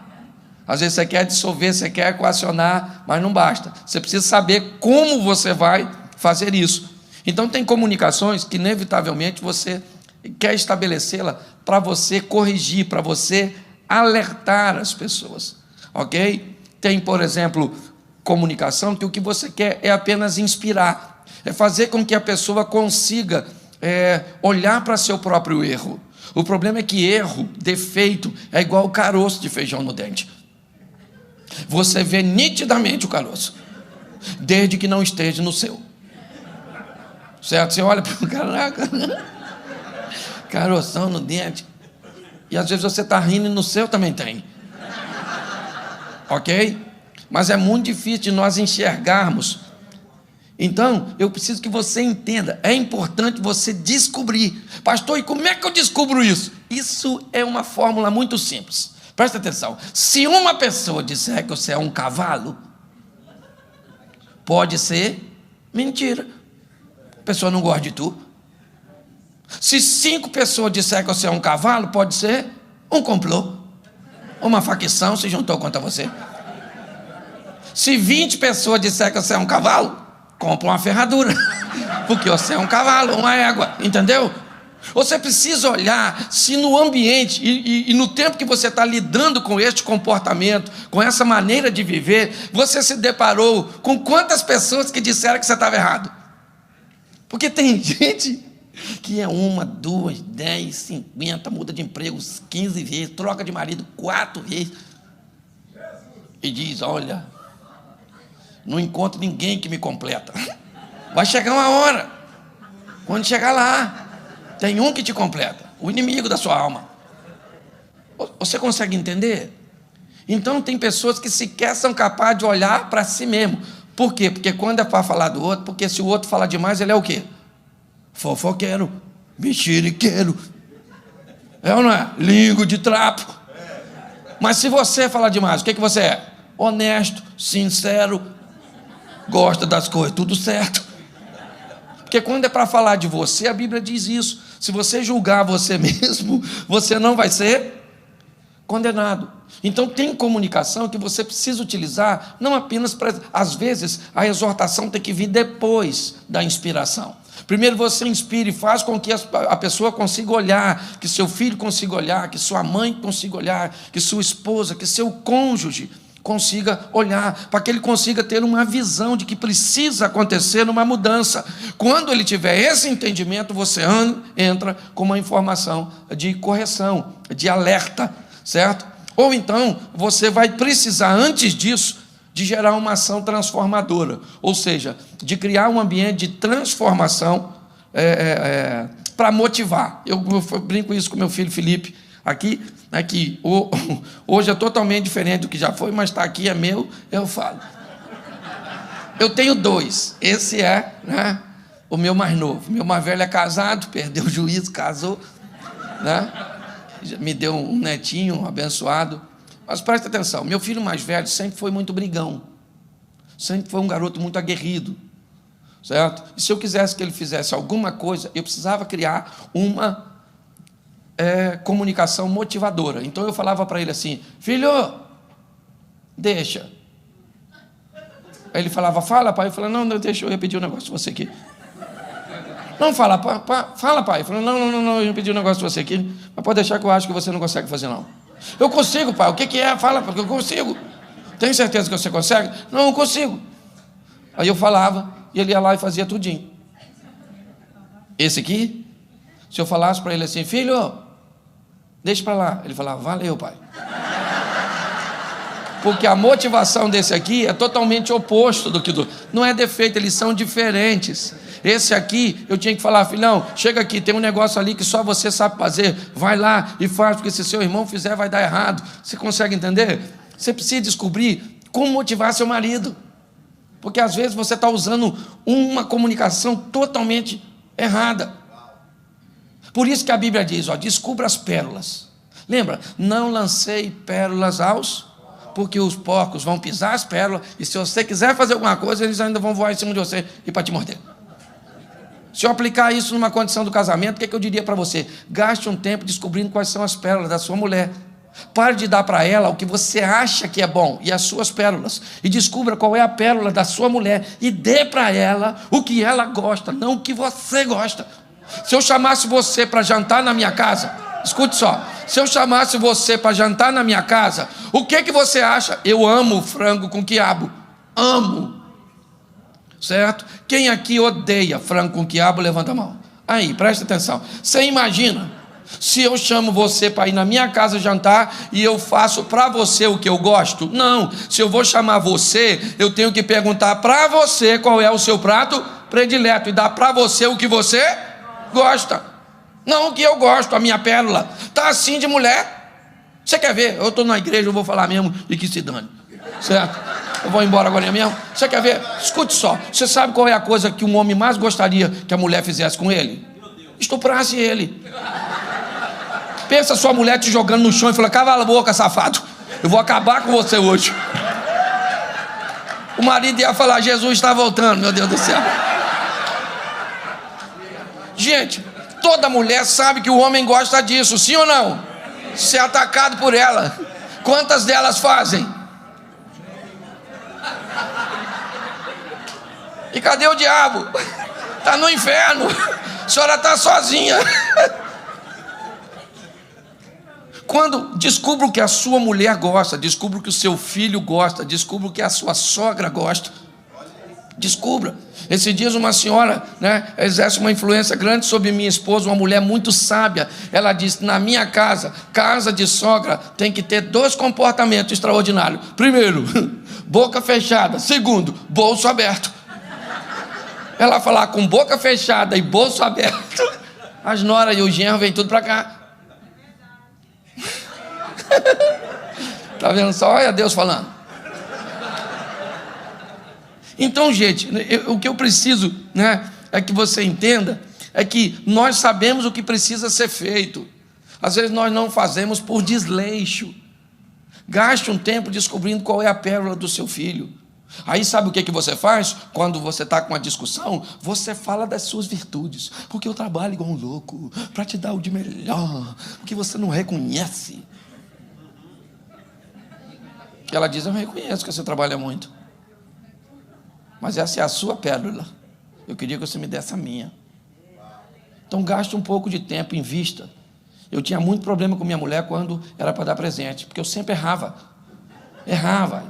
Às vezes você quer dissolver, você quer equacionar, mas não basta. Você precisa saber como você vai fazer isso. Então tem comunicações que inevitavelmente você quer estabelecê-la para você corrigir, para você alertar as pessoas. Ok? Tem, por exemplo, comunicação que o que você quer é apenas inspirar. É fazer com que a pessoa consiga olhar para seu próprio erro. O problema é que erro, defeito, é igual caroço de feijão no dente. Você vê nitidamente o caroço, desde que não esteja no seu. certo? Você olha para o caraca, caroção no dente, e às vezes você está rindo e no seu também tem, ok? Mas é muito difícil de nós enxergarmos. Então, eu preciso que você entenda, é importante você descobrir. Pastor, e como é que eu descubro isso? Isso é uma fórmula muito simples. Presta atenção. Se uma pessoa disser que você é um cavalo, pode ser mentira. A pessoa não gosta de tu. Se 5 pessoas disserem que você é um cavalo, pode ser um complô. Uma facção se juntou contra você. Se 20 pessoas disserem que você é um cavalo, compra uma ferradura, porque você é um cavalo, uma égua, entendeu? Você precisa olhar se no ambiente e no tempo que você está lidando com este comportamento, com essa maneira de viver, você se deparou com quantas pessoas que disseram que você estava errado. Porque tem gente que é 1, 2, 10, 50, muda de emprego 15 vezes, troca de marido 4 vezes, e diz, olha, não encontro ninguém que me completa. Vai chegar uma hora, quando chegar lá, tem um que te completa, o inimigo da sua alma. Você consegue entender? Então tem pessoas que sequer são capazes de olhar para si mesmo. Por quê? Porque quando é para falar do outro, porque se o outro falar demais, ele é o quê? Fofoqueiro, mexeriqueiro. É ou não é? Língua de trapo. Mas se você falar demais, o que você é? Honesto, sincero, gosta das coisas, tudo certo. Porque quando é para falar de você, a Bíblia diz isso. Se você julgar você mesmo, você não vai ser condenado. Então tem comunicação que você precisa utilizar, não apenas para... Às vezes, a exortação tem que vir depois da inspiração. Primeiro você inspira e faz com que a pessoa consiga olhar, que seu filho consiga olhar, que sua mãe consiga olhar, que sua esposa, que seu cônjuge consiga olhar, para que ele consiga ter uma visão de que precisa acontecer uma mudança. Quando ele tiver esse entendimento, você entra com uma informação de correção, de alerta, certo? Ou então, você vai precisar, antes disso, de gerar uma ação transformadora, ou seja, de criar um ambiente de transformação para motivar. Eu brinco isso com meu filho Felipe, aqui, hoje é totalmente diferente do que já foi, mas está aqui, é meu, eu falo. Eu tenho 2, esse é, né, o meu mais novo. Meu mais velho é casado, perdeu o juízo, casou, né, me deu um netinho, um abençoado. Mas presta atenção, meu filho mais velho sempre foi muito brigão, sempre foi um garoto muito aguerrido, certo? E se eu quisesse que ele fizesse alguma coisa, eu precisava criar uma comunicação motivadora. Então eu falava para ele assim, filho, deixa. Aí ele falava, fala pai. Eu falava, não, deixa, eu ia pedir um negócio de você aqui. Não, fala pai. Eu falava, não, eu ia pedir um negócio de você aqui, mas pode deixar que eu acho que você não consegue fazer não. Eu consigo, pai, o que é? Fala, porque eu consigo. Tem certeza que você consegue? Não, eu consigo. Aí eu falava, e ele ia lá e fazia tudinho. Esse aqui, se eu falasse para ele assim, filho, deixa para lá. Ele falava, valeu, pai. Porque a motivação desse aqui é totalmente oposto do que do... Não é defeito, eles são diferentes. Esse aqui, eu tinha que falar, filhão, chega aqui, tem um negócio ali que só você sabe fazer, vai lá e faz, porque se seu irmão fizer vai dar errado. Você consegue entender? Você precisa descobrir como motivar seu marido, porque às vezes você está usando uma comunicação totalmente errada. Por isso que a Bíblia diz, descubra as pérolas. Lembra? Não lancei pérolas aos... porque os porcos vão pisar as pérolas, e se você quiser fazer alguma coisa, eles ainda vão voar em cima de você e para te morder. Se eu aplicar isso numa condição do casamento, o que eu diria para você? Gaste um tempo descobrindo quais são as pérolas da sua mulher. Pare de dar para ela o que você acha que é bom, e as suas pérolas, e descubra qual é a pérola da sua mulher, e dê para ela o que ela gosta, não o que você gosta. Se eu chamasse você para jantar na minha casa, escute só, se eu chamasse você para jantar na minha casa, o que você acha? Eu amo frango com quiabo, amo, certo? Quem aqui odeia frango com quiabo, levanta a mão. Aí, presta atenção, você imagina se eu chamo você para ir na minha casa jantar e eu faço para você o que eu gosto? Não, se eu vou chamar você, eu tenho que perguntar para você qual é o seu prato predileto e dá para você o que você gosta. Não o que eu gosto, a minha pérola. Tá assim de mulher. Você quer ver? Eu estou na igreja, eu vou falar mesmo e que se dane. Certo? Eu vou embora agora mesmo. Você quer ver? Escute só. Você sabe qual é a coisa que um homem mais gostaria que a mulher fizesse com ele? Estuprasse ele. Pensa sua mulher te jogando no chão e fala: cala a boca, safado. Eu vou acabar com você hoje. O marido ia falar: Jesus está voltando, meu Deus do céu. Gente, toda mulher sabe que o homem gosta disso, sim ou não? Ser atacado por ela. Quantas delas fazem? E cadê o diabo? Está no inferno. A senhora está sozinha. Quando descubra o que a sua mulher gosta, descubra o que o seu filho gosta, descubra o que a sua sogra gosta. Descubra. Esses dias uma senhora, exerce uma influência grande sobre minha esposa, uma mulher muito sábia. Ela disse: na minha casa, casa de sogra, tem que ter 2 comportamentos extraordinários. Primeiro, boca fechada. Segundo, bolso aberto. Ela falar com boca fechada e bolso aberto, as noras e o genro vêm tudo para cá. Tá vendo só? Olha Deus falando. Então, gente, o que eu preciso, é que você entenda, é que nós sabemos o que precisa ser feito. Às vezes nós não fazemos por desleixo. Gaste um tempo descobrindo qual é a pérola do seu filho. Aí sabe o que você faz? Quando você está com uma discussão, você fala das suas virtudes. Porque eu trabalho igual um louco para te dar o de melhor, que você não reconhece. Ela diz: eu reconheço que você trabalha muito, mas essa é a sua pérola. Eu queria que você me desse a minha. Então gaste um pouco de tempo, invista. Eu tinha muito problema com minha mulher quando era para dar presente, porque eu sempre errava,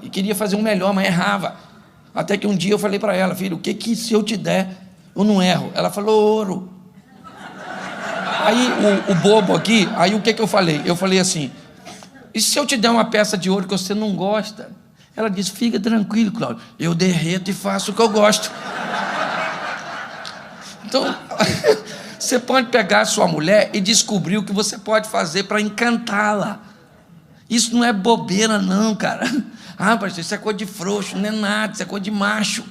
e queria fazer um melhor, mas errava. Até que um dia eu falei para ela: filho, o que se eu te der, eu não erro? Ela falou: ouro. Aí o bobo aqui, aí o que eu falei? Eu falei assim: e se eu te der uma peça de ouro que você não gosta? Ela disse: fica tranquilo, Cláudio, eu derreto e faço o que eu gosto. Então, você pode pegar a sua mulher e descobrir o que você pode fazer para encantá-la. Isso não é bobeira não, cara. Ah, pastor, isso é coisa de frouxo. Não é nada, isso é coisa de macho.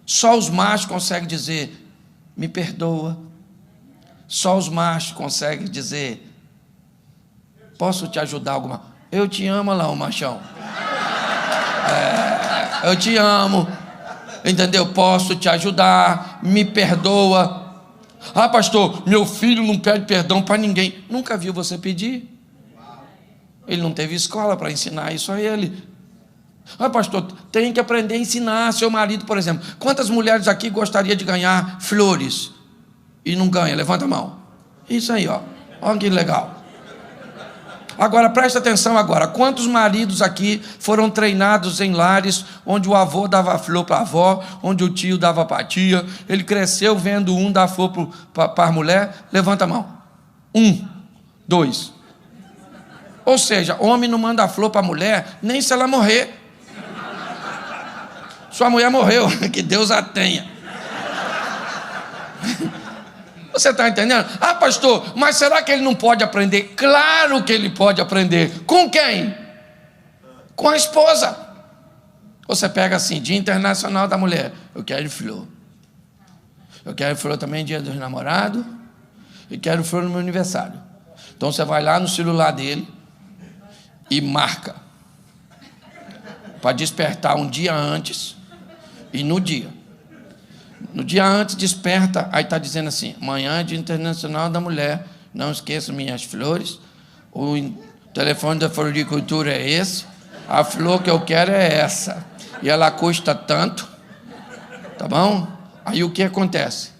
Só os machos conseguem dizer: me perdoa. Só os machos conseguem dizer: posso te ajudar alguma? Eu te amo, lá, o machão. Eu te amo. Entendeu? Posso te ajudar. Me perdoa. Ah, pastor, meu filho não pede perdão para ninguém. Nunca viu você pedir? Ele não teve escola para ensinar isso a ele. Ah, pastor, tem que aprender a ensinar seu marido, por exemplo. Quantas mulheres aqui gostariam de ganhar flores e não ganha? Levanta a mão. Isso aí, ó. Olha que legal. Agora, presta atenção agora. Quantos maridos aqui foram treinados em lares onde o avô dava flor para a avó, onde o tio dava para a tia? Ele cresceu vendo um dar flor para a mulher? Levanta a mão. 1, 2. Ou seja, homem não manda flor para a mulher nem se ela morrer. Sua mulher morreu, que Deus a tenha. Você está entendendo? Ah, pastor, mas será que ele não pode aprender? Claro que ele pode aprender. Com quem? Com a esposa. Você pega assim: Dia Internacional da Mulher, eu quero flor. Eu quero flor também Dia dos Namorados. E quero flor no meu aniversário. Então você vai lá no celular dele e marca para despertar um dia antes e no dia. No dia antes desperta, aí está dizendo assim: amanhã é Dia Internacional da Mulher, não esqueça minhas flores, o telefone da floricultura é esse, a flor que eu quero é essa, e ela custa tanto, tá bom? Aí o que acontece?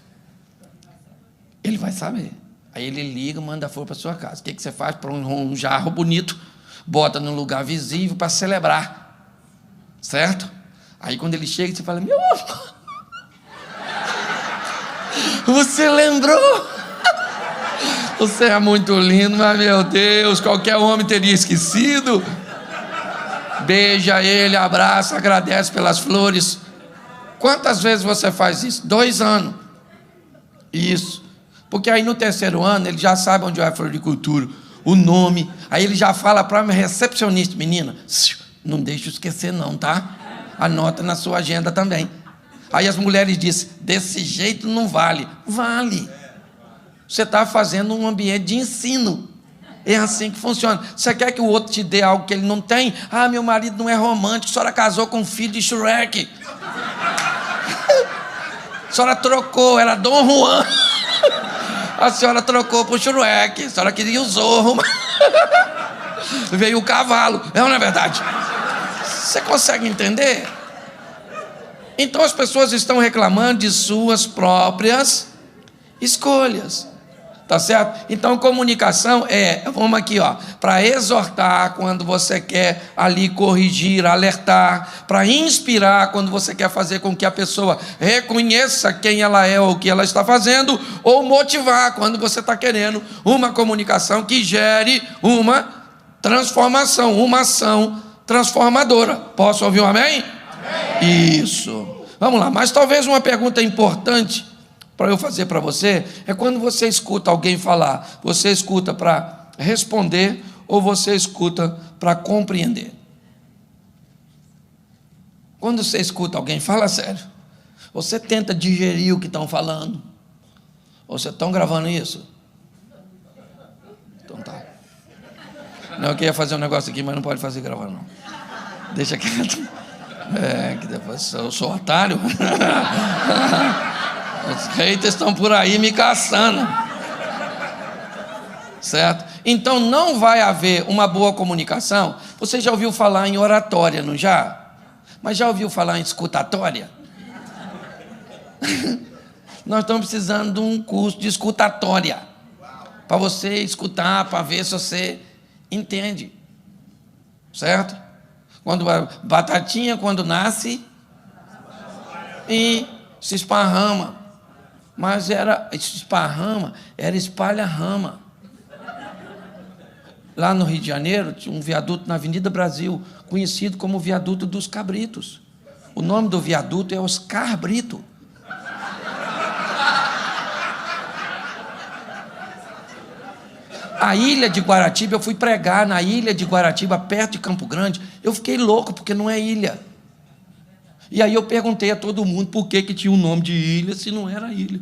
Ele vai saber. Aí ele liga, manda a flor para sua casa. O que você faz? Para um jarro bonito, bota num lugar visível para celebrar, certo? Aí quando ele chega, você fala: meu amor, você lembrou? Você é muito lindo, mas meu Deus, qualquer homem teria esquecido. Beija ele, abraça, agradece pelas flores. Quantas vezes você faz isso? 2 anos. Isso. Porque aí no 3º ano ele já sabe onde vai a floricultura, o nome. Aí ele já fala para a recepcionista: menina, não deixa eu esquecer não, tá? Anota na sua agenda também. Aí as mulheres dizem: desse jeito não vale. Vale. Você está fazendo um ambiente de ensino. É assim que funciona. Você quer que o outro te dê algo que ele não tem? Ah, meu marido não é romântico, a senhora casou com um filho de Shrek. A senhora trocou, era Dom Juan. A senhora trocou por Shrek. A senhora queria o Zorro. Veio o cavalo. Não é verdade? Você consegue entender? Então as pessoas estão reclamando de suas próprias escolhas. Tá certo? Então, comunicação vamos aqui, para exortar quando você quer ali corrigir, alertar, para inspirar quando você quer fazer com que a pessoa reconheça quem ela é ou o que ela está fazendo, ou motivar quando você está querendo uma comunicação que gere uma transformação, uma ação transformadora. Posso ouvir um amém? Amém. Isso. Vamos lá, mas talvez uma pergunta importante para eu fazer para você é: quando você escuta alguém falar, você escuta para responder ou você escuta para compreender? Quando você escuta alguém, fala sério, você tenta digerir o que estão falando? Ou vocês estão gravando isso? Então tá. Não, eu queria fazer um negócio aqui, mas não pode fazer gravando não. Deixa quieto. Que depois eu sou otário. Os haters estão por aí me caçando. Certo? Então não vai haver uma boa comunicação. Você já ouviu falar em oratória, não já? Mas já ouviu falar em escutatória? Nós estamos precisando de um curso de escutatória, para você escutar, para ver se você entende. Certo? Quando batatinha, quando nasce e se esparrama. Mas esparrama, era espalha-rama. Lá no Rio de Janeiro, tinha um viaduto na Avenida Brasil, conhecido como o Viaduto dos Cabritos. O nome do viaduto é Oscar Brito. A ilha de Guaratiba, eu fui pregar na ilha de Guaratiba, perto de Campo Grande. Eu fiquei louco, porque não é ilha. E aí eu perguntei a todo mundo por que tinha o nome de ilha, se não era ilha.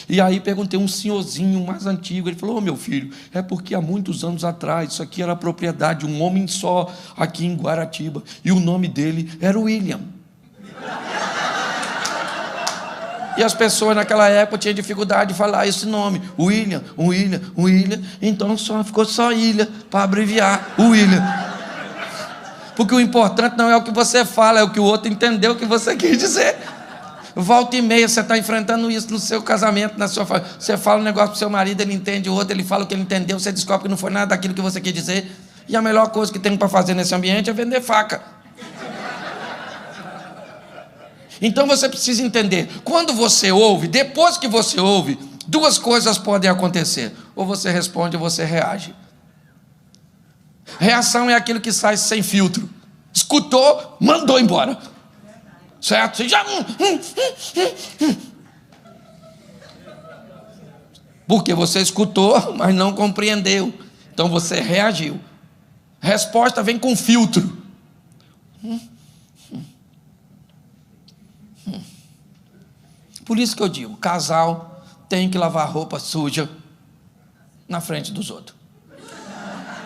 E aí perguntei a um senhorzinho mais antigo, ele falou: meu filho, é porque há muitos anos atrás, isso aqui era a propriedade de um homem só, aqui em Guaratiba, e o nome dele era William. E as pessoas naquela época tinham dificuldade de falar esse nome, William, então ficou só ilha, para abreviar, William. Porque o importante não é o que você fala, é o que o outro entendeu o que você quis dizer. Volta e meia, você está enfrentando isso no seu casamento, na sua família. Você fala um negócio para o seu marido, ele entende o outro, ele fala o que ele entendeu, você descobre que não foi nada daquilo que você quis dizer. E a melhor coisa que tem para fazer nesse ambiente é vender faca. Então você precisa entender, quando você ouve, depois que você ouve, 2 coisas podem acontecer: ou você responde ou você reage. Reação é aquilo que sai sem filtro. Escutou, mandou embora. Certo? Você já... Porque você escutou, mas não compreendeu. Então você reagiu. Resposta vem com filtro. Por isso que eu digo, casal tem que lavar roupa suja na frente dos outros.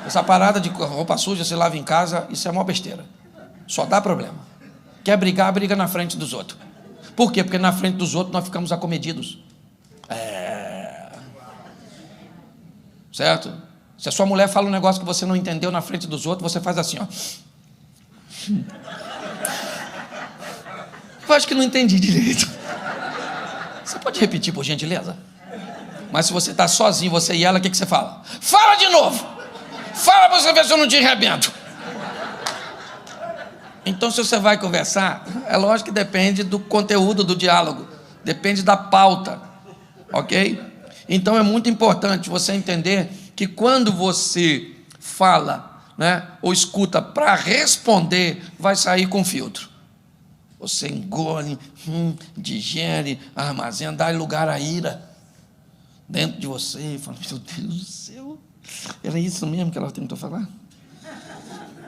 Essa parada de roupa suja, você lava em casa, isso é uma besteira. Só dá problema. Quer brigar, briga na frente dos outros. Por quê? Porque na frente dos outros nós ficamos acomedidos. Certo? Se a sua mulher fala um negócio que você não entendeu na frente dos outros, você faz assim, ó. Eu acho que não entendi direito. Você pode repetir, por gentileza? Mas se você está sozinho, você e ela, o que você fala? Fala de novo! Fala para você ver se eu não te arrebento. Então, se você vai conversar, é lógico que depende do conteúdo do diálogo, depende da pauta, ok? Então, é muito importante você entender que quando você fala, né, ou escuta para responder, vai sair com filtro. você engole, digere, armazena, dá lugar à ira dentro de você. Fala, meu Deus do céu, era isso mesmo que ela tentou falar?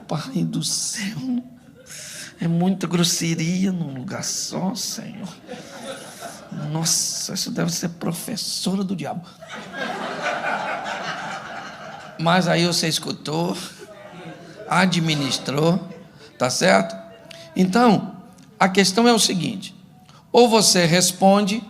Pai do céu, é muita grosseria num lugar só, Senhor. Nossa, isso deve ser professora do diabo. Mas aí você escutou, administrou, tá certo? Então, a questão é o seguinte: ou você responde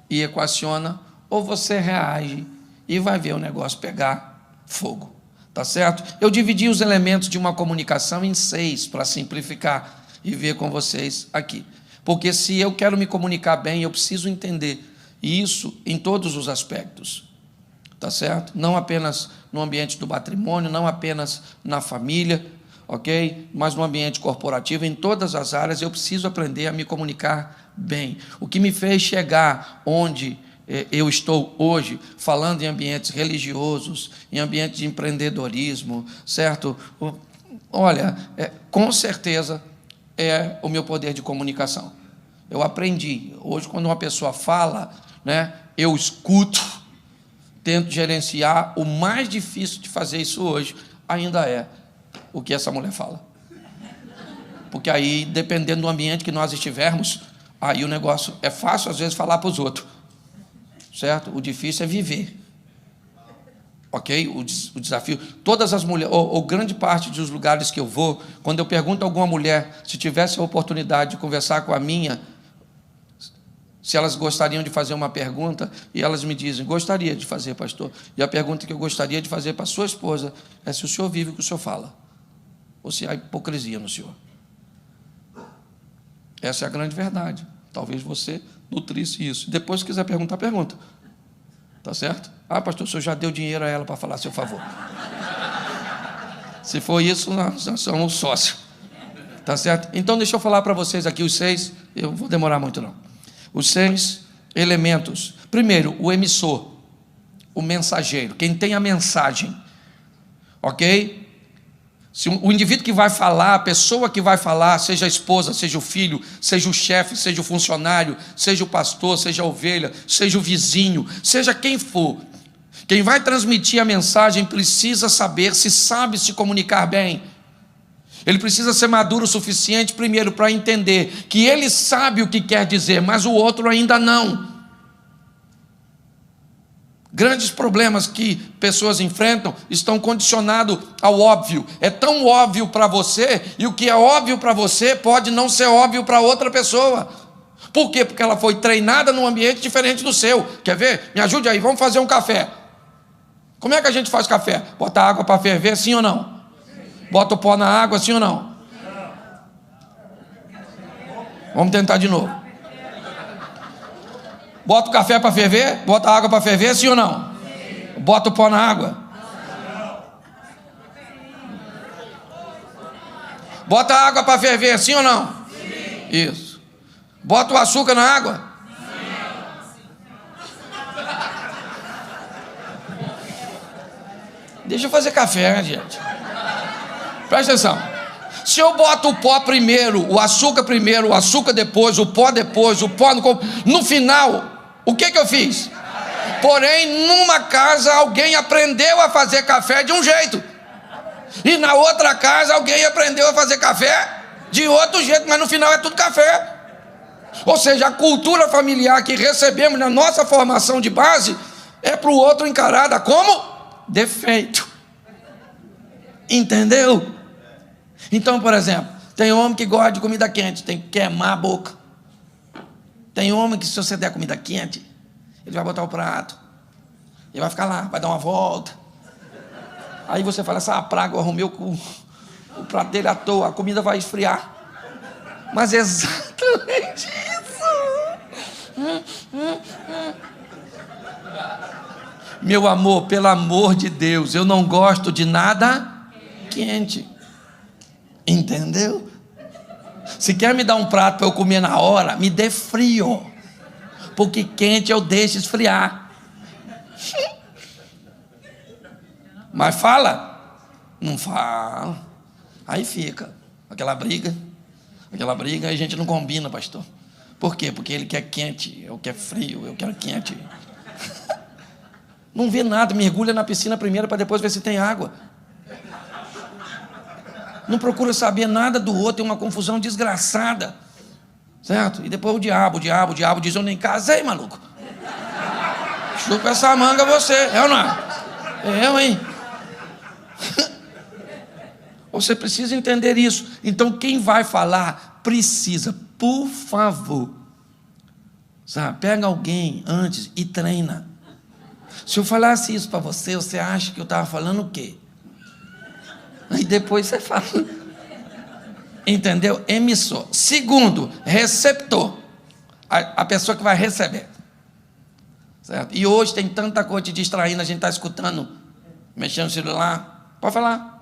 e equaciona, ou você reage e vai ver o negócio pegar fogo, tá certo? Eu dividi os elementos de uma comunicação em 6 para simplificar e ver com vocês aqui. Porque se eu quero me comunicar bem, eu preciso entender isso em todos os aspectos, tá certo? Não apenas no ambiente do matrimônio, não apenas na família, ok? Mas no ambiente corporativo, em todas as áreas, eu preciso aprender a me comunicar bem. O que me fez chegar onde eu estou hoje, falando em ambientes religiosos, em ambientes de empreendedorismo, certo? Olha, com certeza é o meu poder de comunicação. Eu aprendi. Hoje, quando uma pessoa fala, né, eu escuto, tento gerenciar. O mais difícil de fazer isso hoje ainda é o que essa mulher fala. Porque aí, dependendo do ambiente que nós estivermos, aí o negócio é fácil, às vezes, falar para os outros, certo? O difícil é viver. Ok? O desafio. Todas as mulheres, ou grande parte dos lugares que eu vou, quando eu pergunto a alguma mulher se tivesse a oportunidade de conversar com a minha, se elas gostariam de fazer uma pergunta, e elas me dizem, gostaria de fazer, pastor. E a pergunta que eu gostaria de fazer para a sua esposa é se o senhor vive o que o senhor fala, ou se há hipocrisia no senhor. Essa é a grande verdade. Talvez você nutrisse isso. Depois, se quiser perguntar, pergunta. Tá certo? Ah, pastor, o senhor já deu dinheiro a ela para falar a seu favor. Se for isso, nós somos sócios. Tá certo? Então, deixa eu falar para vocês aqui os 6, eu vou demorar muito não. Os 6 elementos. Primeiro, o emissor, o mensageiro, quem tem a mensagem. Ok? Se o indivíduo que vai falar, a pessoa que vai falar, seja a esposa, seja o filho, seja o chefe, seja o funcionário, seja o pastor, seja a ovelha, seja o vizinho, seja quem for, quem vai transmitir a mensagem precisa saber se sabe se comunicar bem. Ele precisa ser maduro o suficiente, primeiro, para entender que ele sabe o que quer dizer, mas o outro ainda não. Grandes problemas que pessoas enfrentam estão condicionados ao óbvio. É tão óbvio para você, e o que é óbvio para você pode não ser óbvio para outra pessoa. Por quê? Porque ela foi treinada num ambiente diferente do seu. Quer ver? Me ajude aí, vamos fazer um café. Como é que a gente faz café? Bota água para ferver, sim ou não? Bota o pó na água, sim ou não? Vamos tentar de novo. Bota o café para ferver, bota a água para ferver, sim ou não? Bota o pó na água. Bota a água para ferver, sim ou não? Isso. Bota o açúcar na água. Deixa eu fazer café, né, gente? Presta atenção. Se eu boto o pó primeiro, o açúcar depois, o pó no final, o que eu fiz? Porém, numa casa, alguém aprendeu a fazer café de um jeito, e na outra casa, alguém aprendeu a fazer café de outro jeito, mas no final é tudo café. Ou seja, a cultura familiar que recebemos na nossa formação de base é para o outro encarada como defeito. Entendeu? Então, por exemplo, tem homem que gosta de comida quente, tem que queimar a boca. Tem homem que, se você der comida quente, ele vai botar o prato, ele vai ficar lá, vai dar uma volta. Aí você fala, essa praga, eu arrumei o prato dele à toa, a comida vai esfriar. Mas é exatamente isso. Meu amor, pelo amor de Deus, eu não gosto de nada quente. Entendeu? Se quer me dar um prato para eu comer na hora, me dê frio, porque quente eu deixo esfriar. Mas fala? Não fala. Aí fica aquela briga. Aquela briga a gente não combina, pastor. Por quê? Porque ele quer quente, eu quero frio, eu quero quente. Não vê nada, mergulha na piscina primeiro para depois ver se tem água. Não procura saber nada do outro, é uma confusão desgraçada. Certo? E depois o diabo diz, eu nem casei, maluco. Chupa essa manga você, é ou não é? É eu, hein? Você precisa entender isso. Então, quem vai falar, precisa, por favor, sabe, pega alguém antes e treina. Se eu falasse isso para você, você acha que eu estava falando o quê? Aí depois você fala. Entendeu? Emissor. Segundo, receptor. A pessoa que vai receber. Certo? E hoje tem tanta coisa te distraindo, a gente está escutando, mexendo no celular. Pode falar.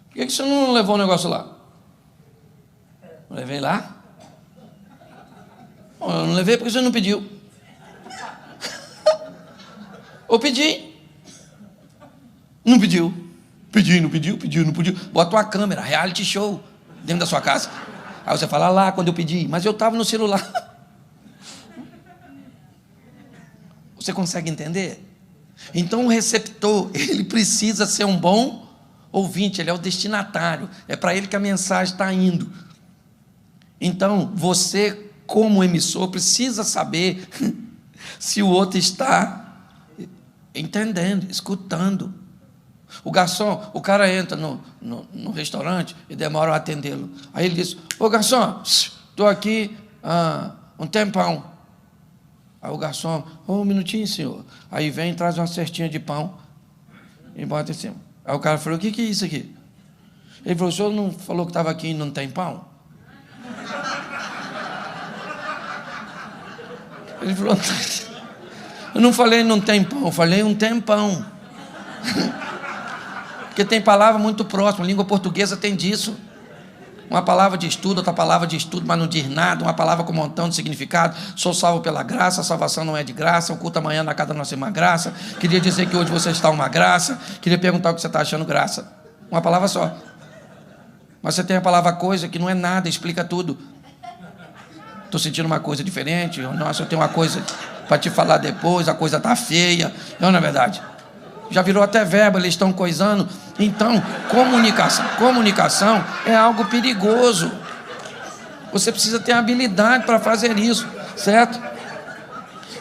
Por que você não levou o negócio lá? Eu levei lá? Bom, eu não levei porque você não pediu. Ou pedi. Não pediu. Não pediu. Bota uma câmera, reality show, dentro da sua casa. Aí você fala, lá, quando eu pedi, mas eu estava no celular. Você consegue entender? Então o receptor, ele precisa ser um bom ouvinte, ele é o destinatário. É para ele que a mensagem está indo. Então, você, como emissor, precisa saber se o outro está entendendo, escutando. O garçom, o cara entra no restaurante e demora a atendê-lo. Aí ele diz, ô garçom, estou aqui há um tempão. Aí o garçom, um minutinho, senhor. Aí vem e traz uma cestinha de pão e bota em cima. Aí o cara falou, o que é isso aqui? Ele falou, o senhor não falou que estava aqui e não tem pão? Ele falou, eu não falei não tem pão, eu falei um tempão. Porque tem palavra muito próxima, a língua portuguesa tem disso. Uma palavra de estudo, outra palavra de estudo, mas não diz nada, uma palavra com um montão de significado. Sou salvo pela graça, a salvação não é de graça, o culto amanhã na casa da nossa irmã graça. Queria dizer que hoje você está uma graça, queria perguntar o que você está achando graça. Uma palavra só. Mas você tem a palavra coisa que não é nada, explica tudo. Estou sentindo uma coisa diferente, nossa, eu tenho uma coisa para te falar depois, a coisa está feia. Não é verdade? Já virou até verbo, eles estão coisando. Então, comunicação é algo perigoso. Você precisa ter habilidade para fazer isso, certo?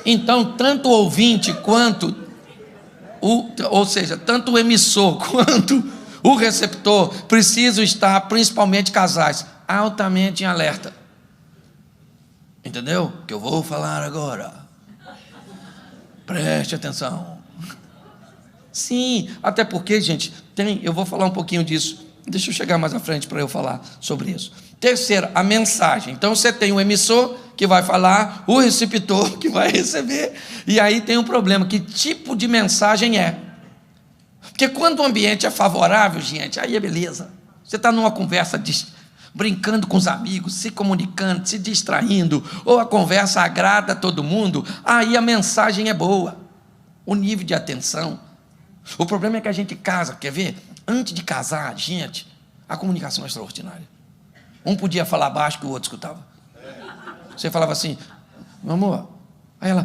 Então, tanto o ouvinte quanto tanto o emissor quanto o receptor precisam estar, principalmente casais, altamente em alerta. Entendeu? Que eu vou falar agora. Preste atenção. Sim, até porque, gente, eu vou falar um pouquinho disso. Deixa eu chegar mais à frente para eu falar sobre isso. Terceiro, a mensagem. Então você tem o emissor que vai falar, o receptor que vai receber, e aí tem um problema, que tipo de mensagem é? Porque quando o ambiente é favorável, gente, aí é beleza. Você está numa conversa brincando com os amigos, se comunicando, se distraindo, ou a conversa agrada a todo mundo, aí a mensagem é boa. O nível de atenção. O problema é que a gente casa, quer ver? Antes de casar, gente, a comunicação é extraordinária. Um podia falar baixo que o outro escutava. Você falava assim, meu amor. Aí ela,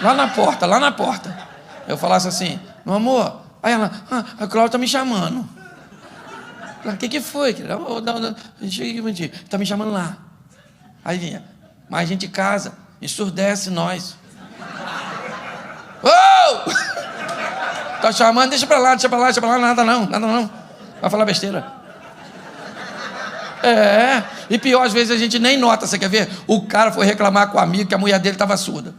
lá na porta. Eu falasse assim, meu amor. Aí ela, a Cláudia está me chamando. O que foi? Está me chamando lá. Aí vinha, mas a gente casa, ensurdece nós. Oh! Tá chamando, deixa pra lá, nada não. Vai falar besteira. E pior, às vezes a gente nem nota, você quer ver? O cara foi reclamar com o amigo que a mulher dele estava surda.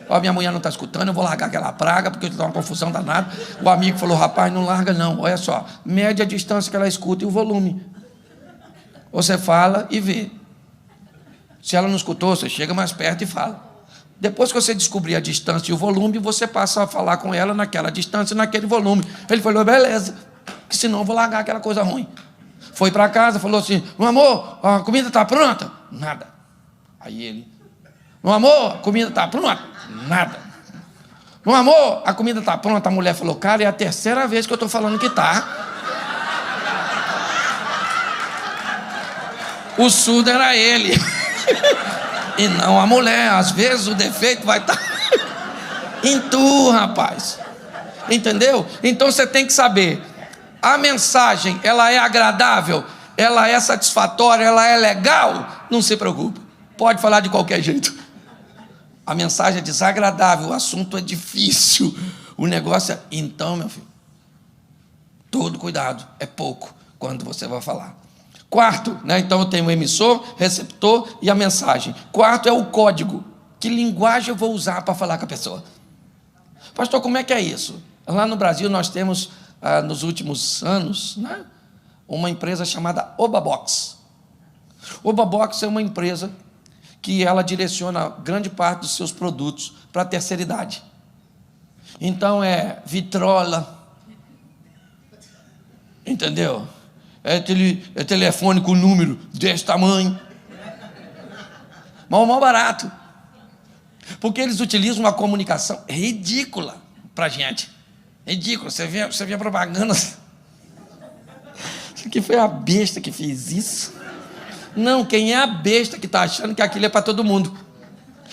Ó, minha mulher não está escutando, eu vou largar aquela praga, porque está uma confusão danada. O amigo falou, rapaz, não larga não. Olha só, mede a distância que ela escuta e o volume. Você fala e vê. Se ela não escutou, você chega mais perto e fala. Depois que você descobrir a distância e o volume, você passa a falar com ela naquela distância e naquele volume. Ele falou, beleza, que senão eu vou largar aquela coisa ruim. Foi para casa, falou assim, meu amor, a comida está pronta? Nada. Aí ele, Meu amor, a comida está pronta? Nada. Meu amor, a comida está pronta? A mulher falou, cara, é a terceira vez que eu estou falando que está. O surdo era ele. E não a mulher. Às vezes o defeito vai estar em tu, rapaz. Entendeu? Então você tem que saber, a mensagem, ela é agradável, ela é satisfatória, ela é legal? Não se preocupe, pode falar de qualquer jeito. A mensagem é desagradável, o assunto é difícil, o negócio é... Então, meu filho, todo cuidado, é pouco quando você vai falar. Quarto, né? Então eu tenho o emissor, receptor e a mensagem. Quarto é o código. Que linguagem eu vou usar para falar com a pessoa? Pastor, como é que é isso? Lá no Brasil nós temos, nos últimos anos, né, uma empresa chamada Obabox. Obabox é uma empresa que ela direciona grande parte dos seus produtos para a terceira idade. Então é vitrola, entendeu? É telefone com número desse tamanho. Mas o mais barato. Porque eles utilizam uma comunicação ridícula para a gente. Ridículo. Você vê a propaganda. Isso aqui foi a besta que fez isso. Não, quem é a besta que está achando que aquilo é para todo mundo?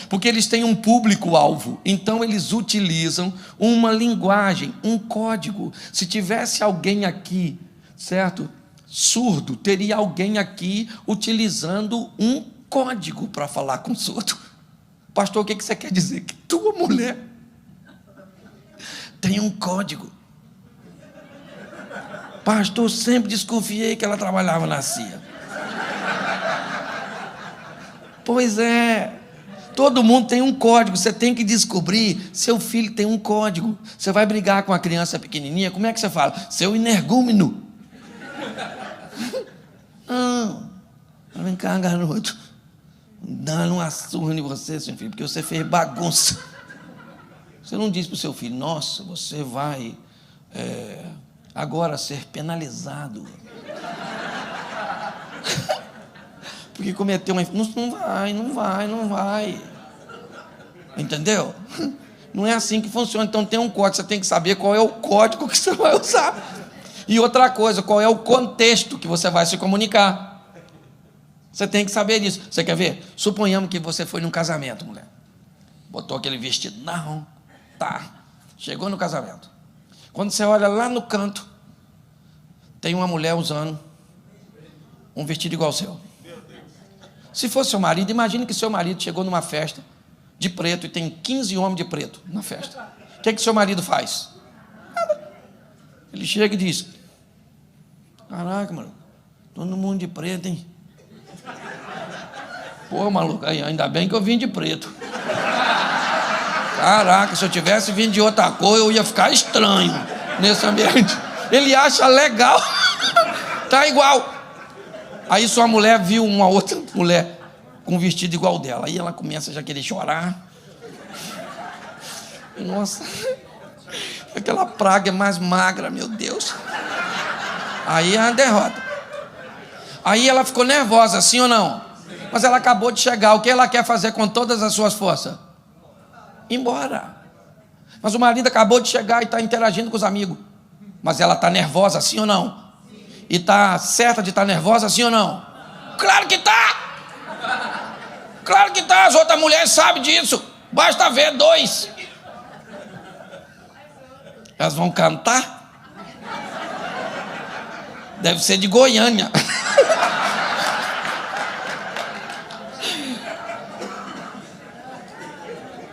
Porque eles têm um público-alvo. Então eles utilizam uma linguagem, um código. Se tivesse alguém aqui, certo? Surdo, teria alguém aqui utilizando um código para falar com surdo. Pastor, o que você quer dizer? Que tua mulher tem um código. Pastor, sempre desconfiei que ela trabalhava na CIA. Pois é, todo mundo tem um código, você tem que descobrir, seu filho tem um código. Você vai brigar com uma criança pequenininha, como é que você fala? Seu energúmeno. Não, vem cá, garoto, dando uma surra em você, seu filho, porque você fez bagunça. Você não diz para o seu filho, nossa, você vai agora ser penalizado. Porque cometeu uma... Não vai. Entendeu? Não é assim que funciona. Então tem um código, você tem que saber qual é o código que você vai usar. E outra coisa, qual é o contexto que você vai se comunicar. Você tem que saber disso. Você quer ver? Suponhamos que você foi num casamento, mulher. Botou aquele vestido, não, tá. Chegou no casamento. Quando você olha lá no canto, tem uma mulher usando um vestido igual ao seu. Se fosse seu marido, imagine que seu marido chegou numa festa de preto e tem 15 homens de preto na festa. O que seu marido faz? Nada. Ele chega e diz, caraca, mano, todo mundo de preto, hein? Pô, maluco, ainda bem que eu vim de preto. Caraca, se eu tivesse vindo de outra cor, eu ia ficar estranho nesse ambiente. Ele acha legal. Tá igual. Aí sua mulher viu uma outra mulher com um vestido igual dela. Aí ela começa já a querer chorar. Nossa, aquela praga é mais magra, meu Deus. Aí é uma derrota. Aí ela ficou nervosa, sim ou não? Mas ela acabou de chegar. O que ela quer fazer com todas as suas forças? Ir embora. Mas o marido acabou de chegar e está interagindo com os amigos. Mas ela está nervosa, sim ou não? E está certa de estar nervosa, sim ou não? Claro que está! Claro que está, as outras mulheres sabem disso. Basta ver 2. Elas vão cantar? Deve ser de Goiânia.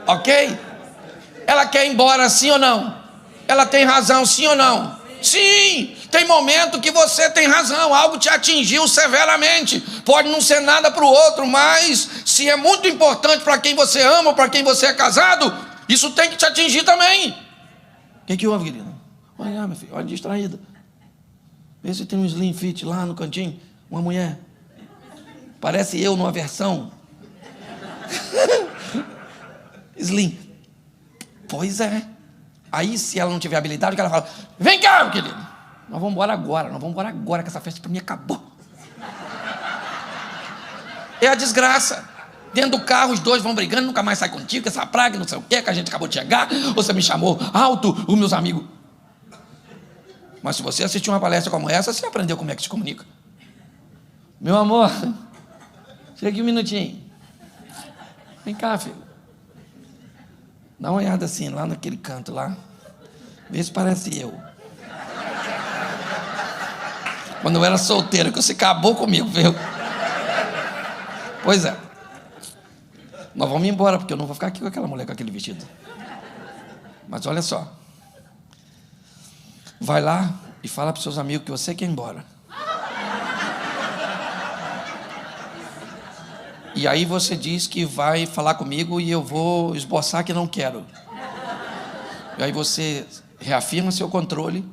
Ok? Ela quer ir embora, sim ou não? Ela tem razão, sim ou não? Sim! Tem momento que você tem razão, algo te atingiu severamente. Pode não ser nada para o outro, mas se é muito importante para quem você ama ou para quem você é casado, isso tem que te atingir também. O que houve, querida? Olha, meu filho, olha distraída. Vê se tem um slim fit lá no cantinho. Uma mulher. Parece eu numa versão. Slim. Pois é. Aí, se ela não tiver habilidade, o que ela fala? Vem cá, meu querido. Nós vamos embora agora, que essa festa para mim acabou. É a desgraça. dentro do carro os dois vão brigando, nunca mais sai contigo, essa praga, não sei o quê, que a gente acabou de chegar, você me chamou alto, os meus amigos. Mas se você assistir uma palestra como essa, você aprendeu como é que se comunica. Meu amor, chega aqui um minutinho. Vem cá, filho. Dá uma olhada assim, lá naquele canto lá. Vê se parece eu. Quando eu era solteiro, que você acabou comigo, viu? Pois é. Nós vamos embora, porque eu não vou ficar aqui com aquela mulher com aquele vestido. Mas olha só. Vai lá e fala para os seus amigos que você quer ir embora. E aí você diz que vai falar comigo e eu vou esboçar que não quero. E aí você reafirma seu controle.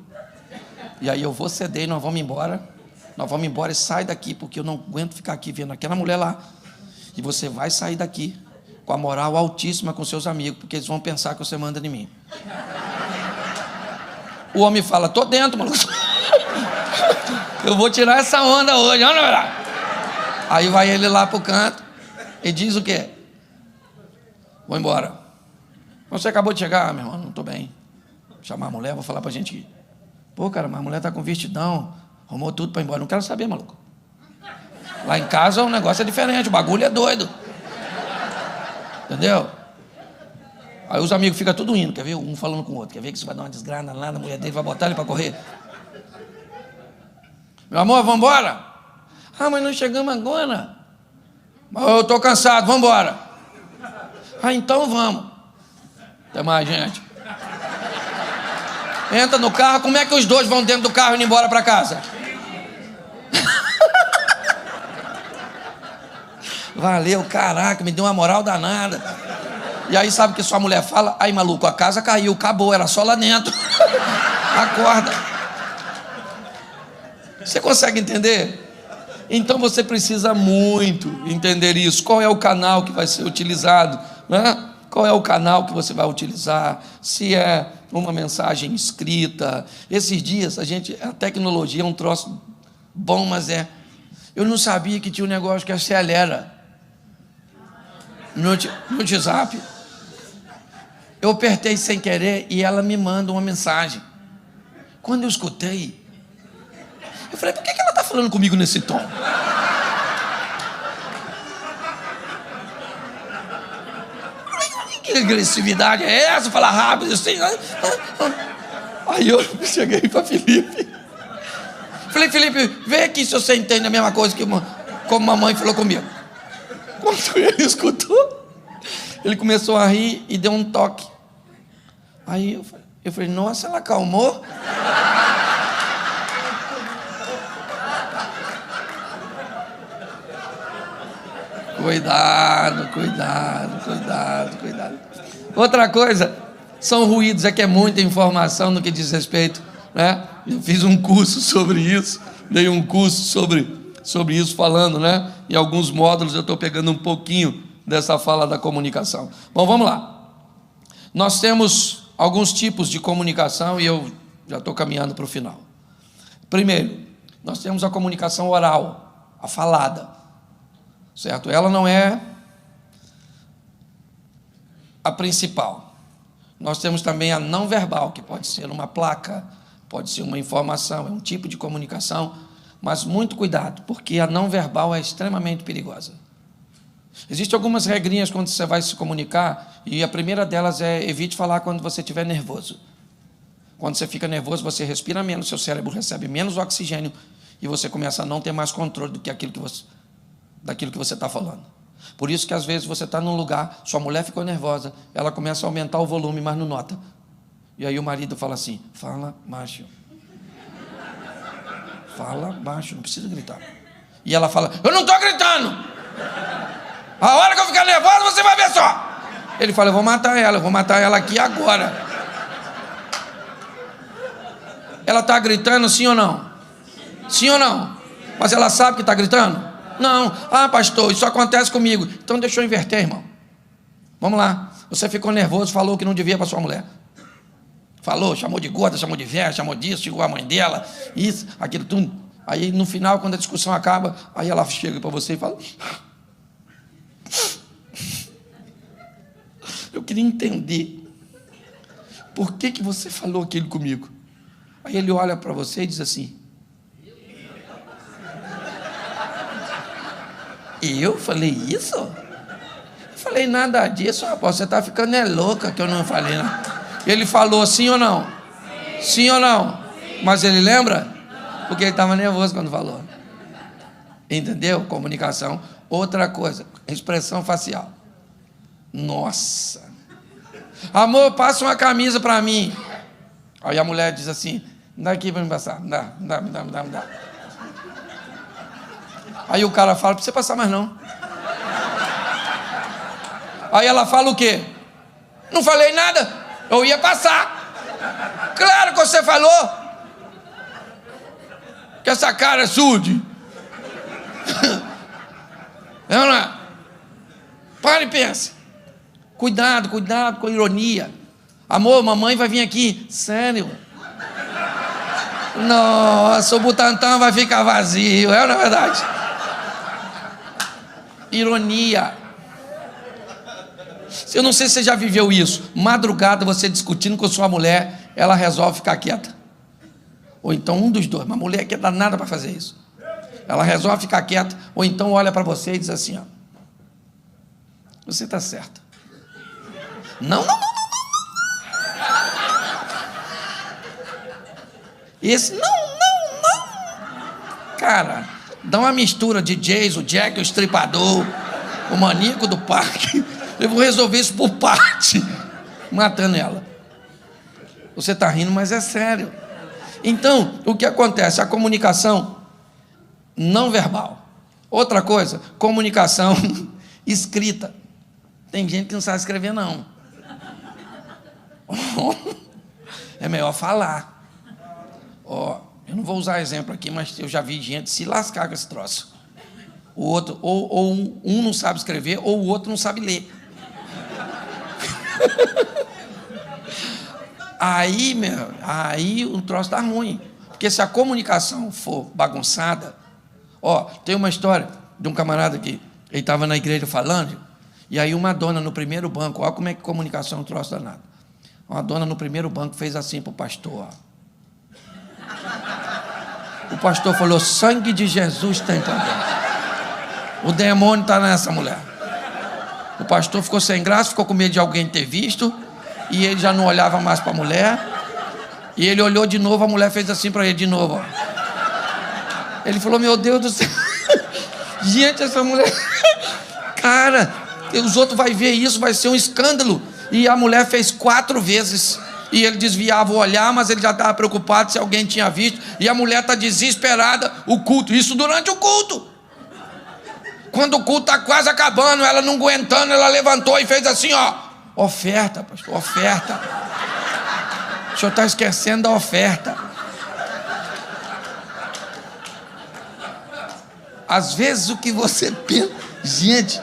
E aí eu vou ceder e nós vamos embora. Nós vamos embora e sai daqui, porque eu não aguento ficar aqui vendo aquela mulher lá. E você vai sair daqui com a moral altíssima com seus amigos, porque eles vão pensar que você manda em mim. O homem fala, tô dentro, maluco. Eu vou tirar essa onda hoje. Aí vai ele lá pro canto e diz o quê? Vou embora. Você acabou de chegar, meu irmão, não tô bem. Vou chamar a mulher, vou falar pra gente ir. Pô, cara, mas a mulher tá com vestidão, arrumou tudo pra ir embora. Não quero saber, maluco. Lá em casa o negócio é diferente, o bagulho é doido. Entendeu? Aí os amigos ficam tudo indo, quer ver? Um falando com o outro. Quer ver que isso vai dar uma desgrana lá na mulher dele, vai botar ele pra correr? Meu amor, vamos embora? Ah, mas nós chegamos agora. Eu tô cansado, vamos embora. Ah, então vamos. Até mais, gente. Entra no carro, como é que os dois vão dentro do carro e indo embora pra casa? Valeu, caraca, me deu uma moral danada. E aí sabe o que sua mulher fala? Aí, maluco, a casa caiu, acabou, era só lá dentro. Acorda. Você consegue entender? Então você precisa muito entender isso. Qual é o canal que vai ser utilizado, né? Qual é o canal que você vai utilizar? Se é uma mensagem escrita. Esses dias, a tecnologia é um troço bom, mas eu não sabia que tinha um negócio que acelera no WhatsApp. Eu apertei sem querer e ela me manda uma mensagem. Quando eu escutei, eu falei, por que ela está falando comigo nesse tom? Que agressividade é essa? Falar rápido assim. Aí eu cheguei para Felipe. Falei, Felipe, vê aqui se você entende a mesma coisa que como mamãe falou comigo. Quando ele escutou, ele começou a rir e deu um toque. Aí eu falei, nossa, ela acalmou? Cuidado. Outra coisa, são ruídos, que é muita informação no que diz respeito, né? Eu fiz um curso sobre isso, dei um curso sobre isso falando, né? Em alguns módulos eu estou pegando um pouquinho dessa fala da comunicação. Bom, vamos lá. Nós temos alguns tipos de comunicação e eu já estou caminhando para o final. Primeiro, nós temos a comunicação oral, a falada, certo? Ela não é a principal. Nós temos também a não verbal, que pode ser uma placa, pode ser uma informação, é um tipo de comunicação, mas muito cuidado, porque a não verbal é extremamente perigosa. Existem algumas regrinhas quando você vai se comunicar, e a primeira delas é evite falar quando você estiver nervoso. Quando você fica nervoso, você respira menos, seu cérebro recebe menos oxigênio, e você começa a não ter mais controle daquilo que você está falando. Por isso que às vezes você está num lugar, sua mulher ficou nervosa, ela começa a aumentar o volume, mas não nota. E aí o marido fala assim, fala baixo. Fala baixo, não precisa gritar. E ela fala, eu não estou gritando. A hora que eu ficar nervosa, você vai ver só. Ele fala, eu vou matar ela aqui agora. Ela está gritando, sim ou não? Sim ou não? Mas ela sabe que está gritando? Não. Ah, pastor, isso acontece comigo. Então deixa eu inverter, irmão. Vamos lá. Você ficou nervoso, falou que não devia para sua mulher. Falou, chamou de gorda, chamou de velha, chamou disso, chegou a mãe dela, isso, aquilo tudo. Aí no final, quando a discussão acaba, aí ela chega para você e fala, Eu queria entender por que você falou aquilo comigo. Aí ele olha para você e diz assim: eu falei isso? Não falei nada disso, rapaz. Você está ficando louca que eu não falei nada. Ele falou sim ou não? Sim ou não? Mas ele lembra? Porque ele estava nervoso quando falou. Entendeu? Comunicação. Outra coisa, expressão facial. Nossa. Amor, passa uma camisa para mim. Aí a mulher diz assim: dá aqui para me passar. Dá. Aí o cara fala: não precisa passar mais não. Aí ela fala o quê? Não falei nada, eu ia passar. Claro que você falou. Que essa cara é surde. Não é? Para e pense. Cuidado com ironia. Amor, mamãe vai vir aqui. Sério? Nossa, o Butantã vai ficar vazio. É, na verdade? Ironia. Eu não sei se você já viveu isso. Madrugada, você discutindo com sua mulher, ela resolve ficar quieta. Ou então um dos dois. Uma mulher que dá nada para fazer isso. Ela resolve ficar quieta, ou então olha para você e diz assim: ó, você está certo. Não. Esse não. Cara, dá uma mistura de Jason, o Jack, o estripador, o maníaco do parque. Eu vou resolver isso por parte, matando ela. Você está rindo, mas é sério. Então, o que acontece? A comunicação não verbal. Outra coisa, comunicação escrita. Tem gente que não sabe escrever, não. É melhor falar. Eu não vou usar exemplo aqui, mas eu já vi gente se lascar com esse troço. O outro, ou um não sabe escrever, ou o outro não sabe ler. Aí o troço está ruim. Porque se a comunicação for bagunçada... tem uma história de um camarada que ele estava na igreja falando, e aí uma dona no primeiro banco, olha como é que comunicação é um troço danado. Uma dona no primeiro banco fez assim para o pastor. O pastor falou: sangue de Jesus tem poder. O demônio está nessa mulher. O pastor ficou sem graça, ficou com medo de alguém ter visto, e ele já não olhava mais para a mulher. E ele olhou de novo, a mulher fez assim para ele de novo. Ele falou: meu Deus do céu. Gente, essa mulher... Cara, os outros vão ver isso, vai ser um escândalo. E a mulher fez 4 vezes. E ele desviava o olhar, mas ele já estava preocupado se alguém tinha visto. E a mulher está desesperada. O culto, isso durante o culto. Quando o culto está quase acabando, ela não aguentando, ela levantou e fez assim, ó: oferta, pastor, oferta. O senhor está esquecendo da oferta. Às vezes o que você pensa... Gente,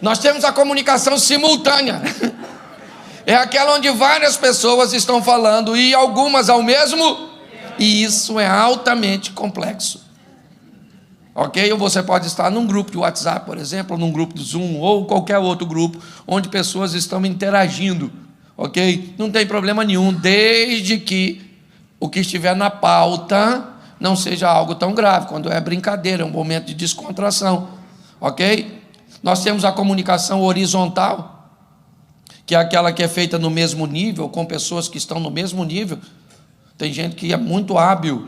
nós temos a comunicação simultânea. É aquela onde várias pessoas estão falando e algumas ao mesmo... E isso é altamente complexo. Ok? Ou você pode estar num grupo de WhatsApp, por exemplo, ou num grupo do Zoom, ou qualquer outro grupo, onde pessoas estão interagindo. Ok? Não tem problema nenhum, desde que o que estiver na pauta não seja algo tão grave. Quando é brincadeira, é um momento de descontração. Ok? Nós temos a comunicação horizontal, que é aquela que é feita no mesmo nível, com pessoas que estão no mesmo nível. Tem gente que é muito hábil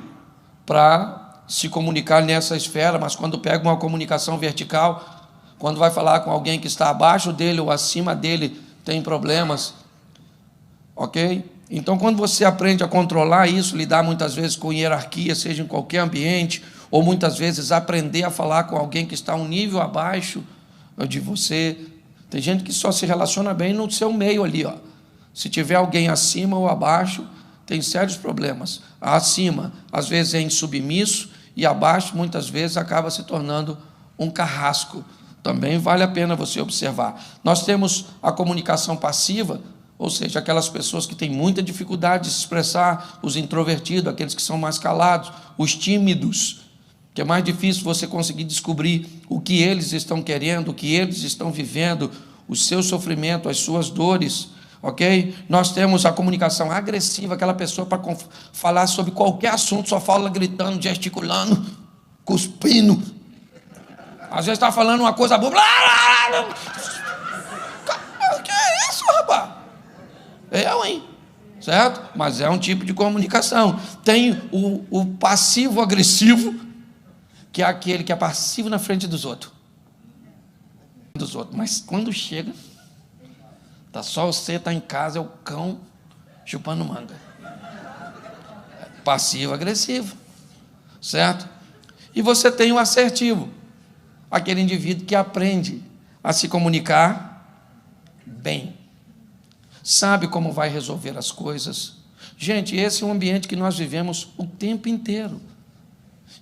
para se comunicar nessa esfera, mas quando pega uma comunicação vertical, quando vai falar com alguém que está abaixo dele ou acima dele, tem problemas. Ok? Então, quando você aprende a controlar isso, lidar muitas vezes com hierarquia, seja em qualquer ambiente, ou muitas vezes aprender a falar com alguém que está um nível abaixo de você. Tem gente que só se relaciona bem no seu meio ali, ó. Se tiver alguém acima ou abaixo, tem sérios problemas. Acima, às vezes, é insubmisso, e abaixo, muitas vezes, acaba se tornando um carrasco. Também vale a pena você observar. Nós temos a comunicação passiva, ou seja, aquelas pessoas que têm muita dificuldade de se expressar, os introvertidos, aqueles que são mais calados, os tímidos. que é mais difícil você conseguir descobrir o que eles estão querendo, o que eles estão vivendo, o seu sofrimento, as suas dores, ok? Nós temos a comunicação agressiva, aquela pessoa para falar sobre qualquer assunto, só fala gritando, gesticulando, cuspindo. Às vezes está falando uma coisa boa. O que é isso, rapaz? Hein? Certo? Mas é um tipo de comunicação. Tem o passivo-agressivo, que é aquele que é passivo na frente dos outros. Mas quando chega, tá só você, tá em casa, é o cão chupando manga. Passivo-agressivo. Certo? E você tem o assertivo, aquele indivíduo que aprende a se comunicar bem. Sabe como vai resolver as coisas. Gente, esse é um ambiente que nós vivemos o tempo inteiro.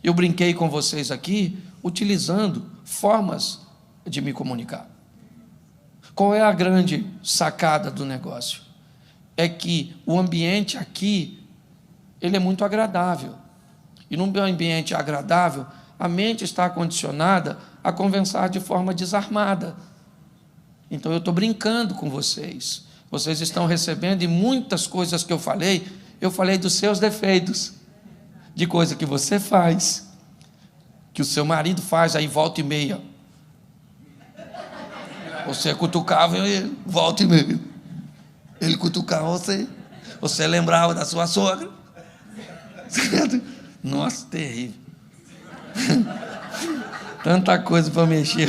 Eu brinquei com vocês aqui, utilizando formas de me comunicar. Qual é a grande sacada do negócio? É que o ambiente aqui, ele é muito agradável. E num ambiente agradável, a mente está condicionada a conversar de forma desarmada. Então eu estou brincando com vocês. Vocês estão recebendo, e muitas coisas que eu falei dos seus defeitos, de coisa que você faz, que o seu marido faz, aí volta e meia. Você cutucava ele, volta e meia. Ele cutucava você lembrava da sua sogra. Nossa, terrível. Tanta coisa para mexer.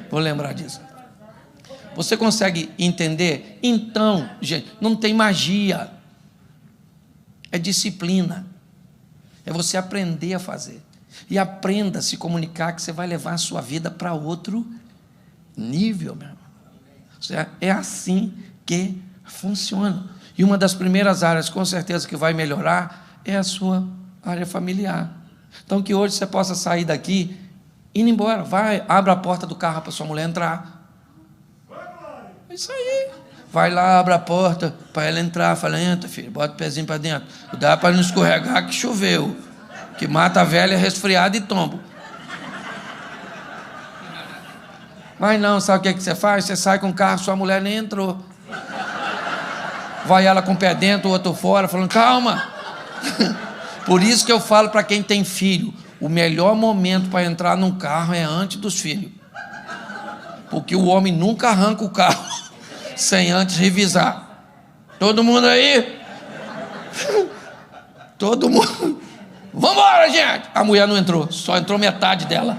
Vou lembrar disso. Você consegue entender? Então, gente, não tem magia. É disciplina. É você aprender a fazer. E aprenda a se comunicar, que você vai levar a sua vida para outro nível, meu irmão. É assim que funciona. E uma das primeiras áreas, com certeza, que vai melhorar é a sua área familiar. Então, que hoje você possa sair daqui, indo embora. Vai, abre a porta do carro para sua mulher entrar. É isso aí. Vai lá, abre a porta para ela entrar. Fala, entra, filho, bota o pezinho para dentro. Dá para não escorregar que choveu. Que mata a velha resfriada e tombo. Mas não, sabe o que você faz? Você sai com o carro, sua mulher nem entrou. Vai ela com o pé dentro, o outro fora, falando, calma. Por isso que eu falo para quem tem filho, o melhor momento para entrar num carro é antes dos filhos. Porque o homem nunca arranca o carro sem antes revisar. Todo mundo aí? Todo mundo. Vambora, gente! A mulher não entrou, só entrou metade dela.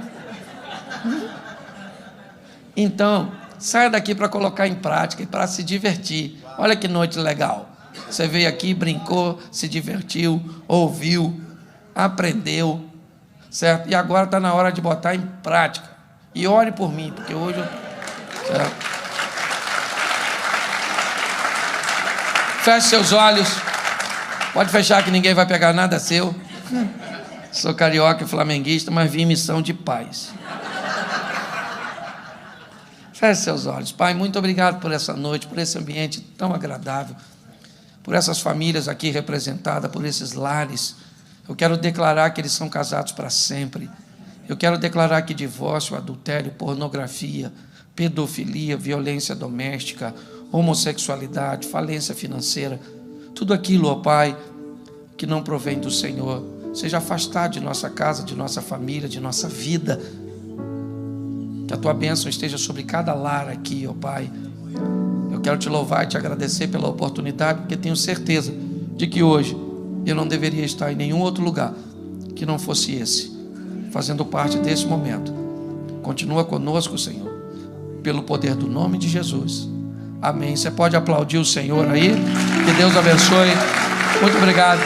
Então, saia daqui para colocar em prática e para se divertir. Olha que noite legal. Você veio aqui, brincou, se divertiu, ouviu, aprendeu, certo? E agora está na hora de botar em prática. E ore por mim, porque hoje eu... Certo? Feche seus olhos. Pode fechar que ninguém vai pegar nada seu. Sou carioca e flamenguista, mas vim em missão de paz. Feche seus olhos. Pai, muito obrigado por essa noite, por esse ambiente tão agradável, por essas famílias aqui representadas, por esses lares. Eu quero declarar que eles são casados para sempre. Eu quero declarar que divórcio, adultério, pornografia, pedofilia, violência doméstica, homossexualidade, falência financeira, tudo aquilo, ó Pai, que não provém do Senhor, seja afastado de nossa casa, de nossa família, de nossa vida. Que a Tua bênção esteja sobre cada lar aqui, ó Pai. Eu quero Te louvar e Te agradecer pela oportunidade, porque tenho certeza de que hoje eu não deveria estar em nenhum outro lugar que não fosse esse, fazendo parte desse momento. Continua conosco, Senhor, pelo poder do nome de Jesus. Amém. Você pode aplaudir o Senhor aí. Que Deus abençoe. Muito obrigado.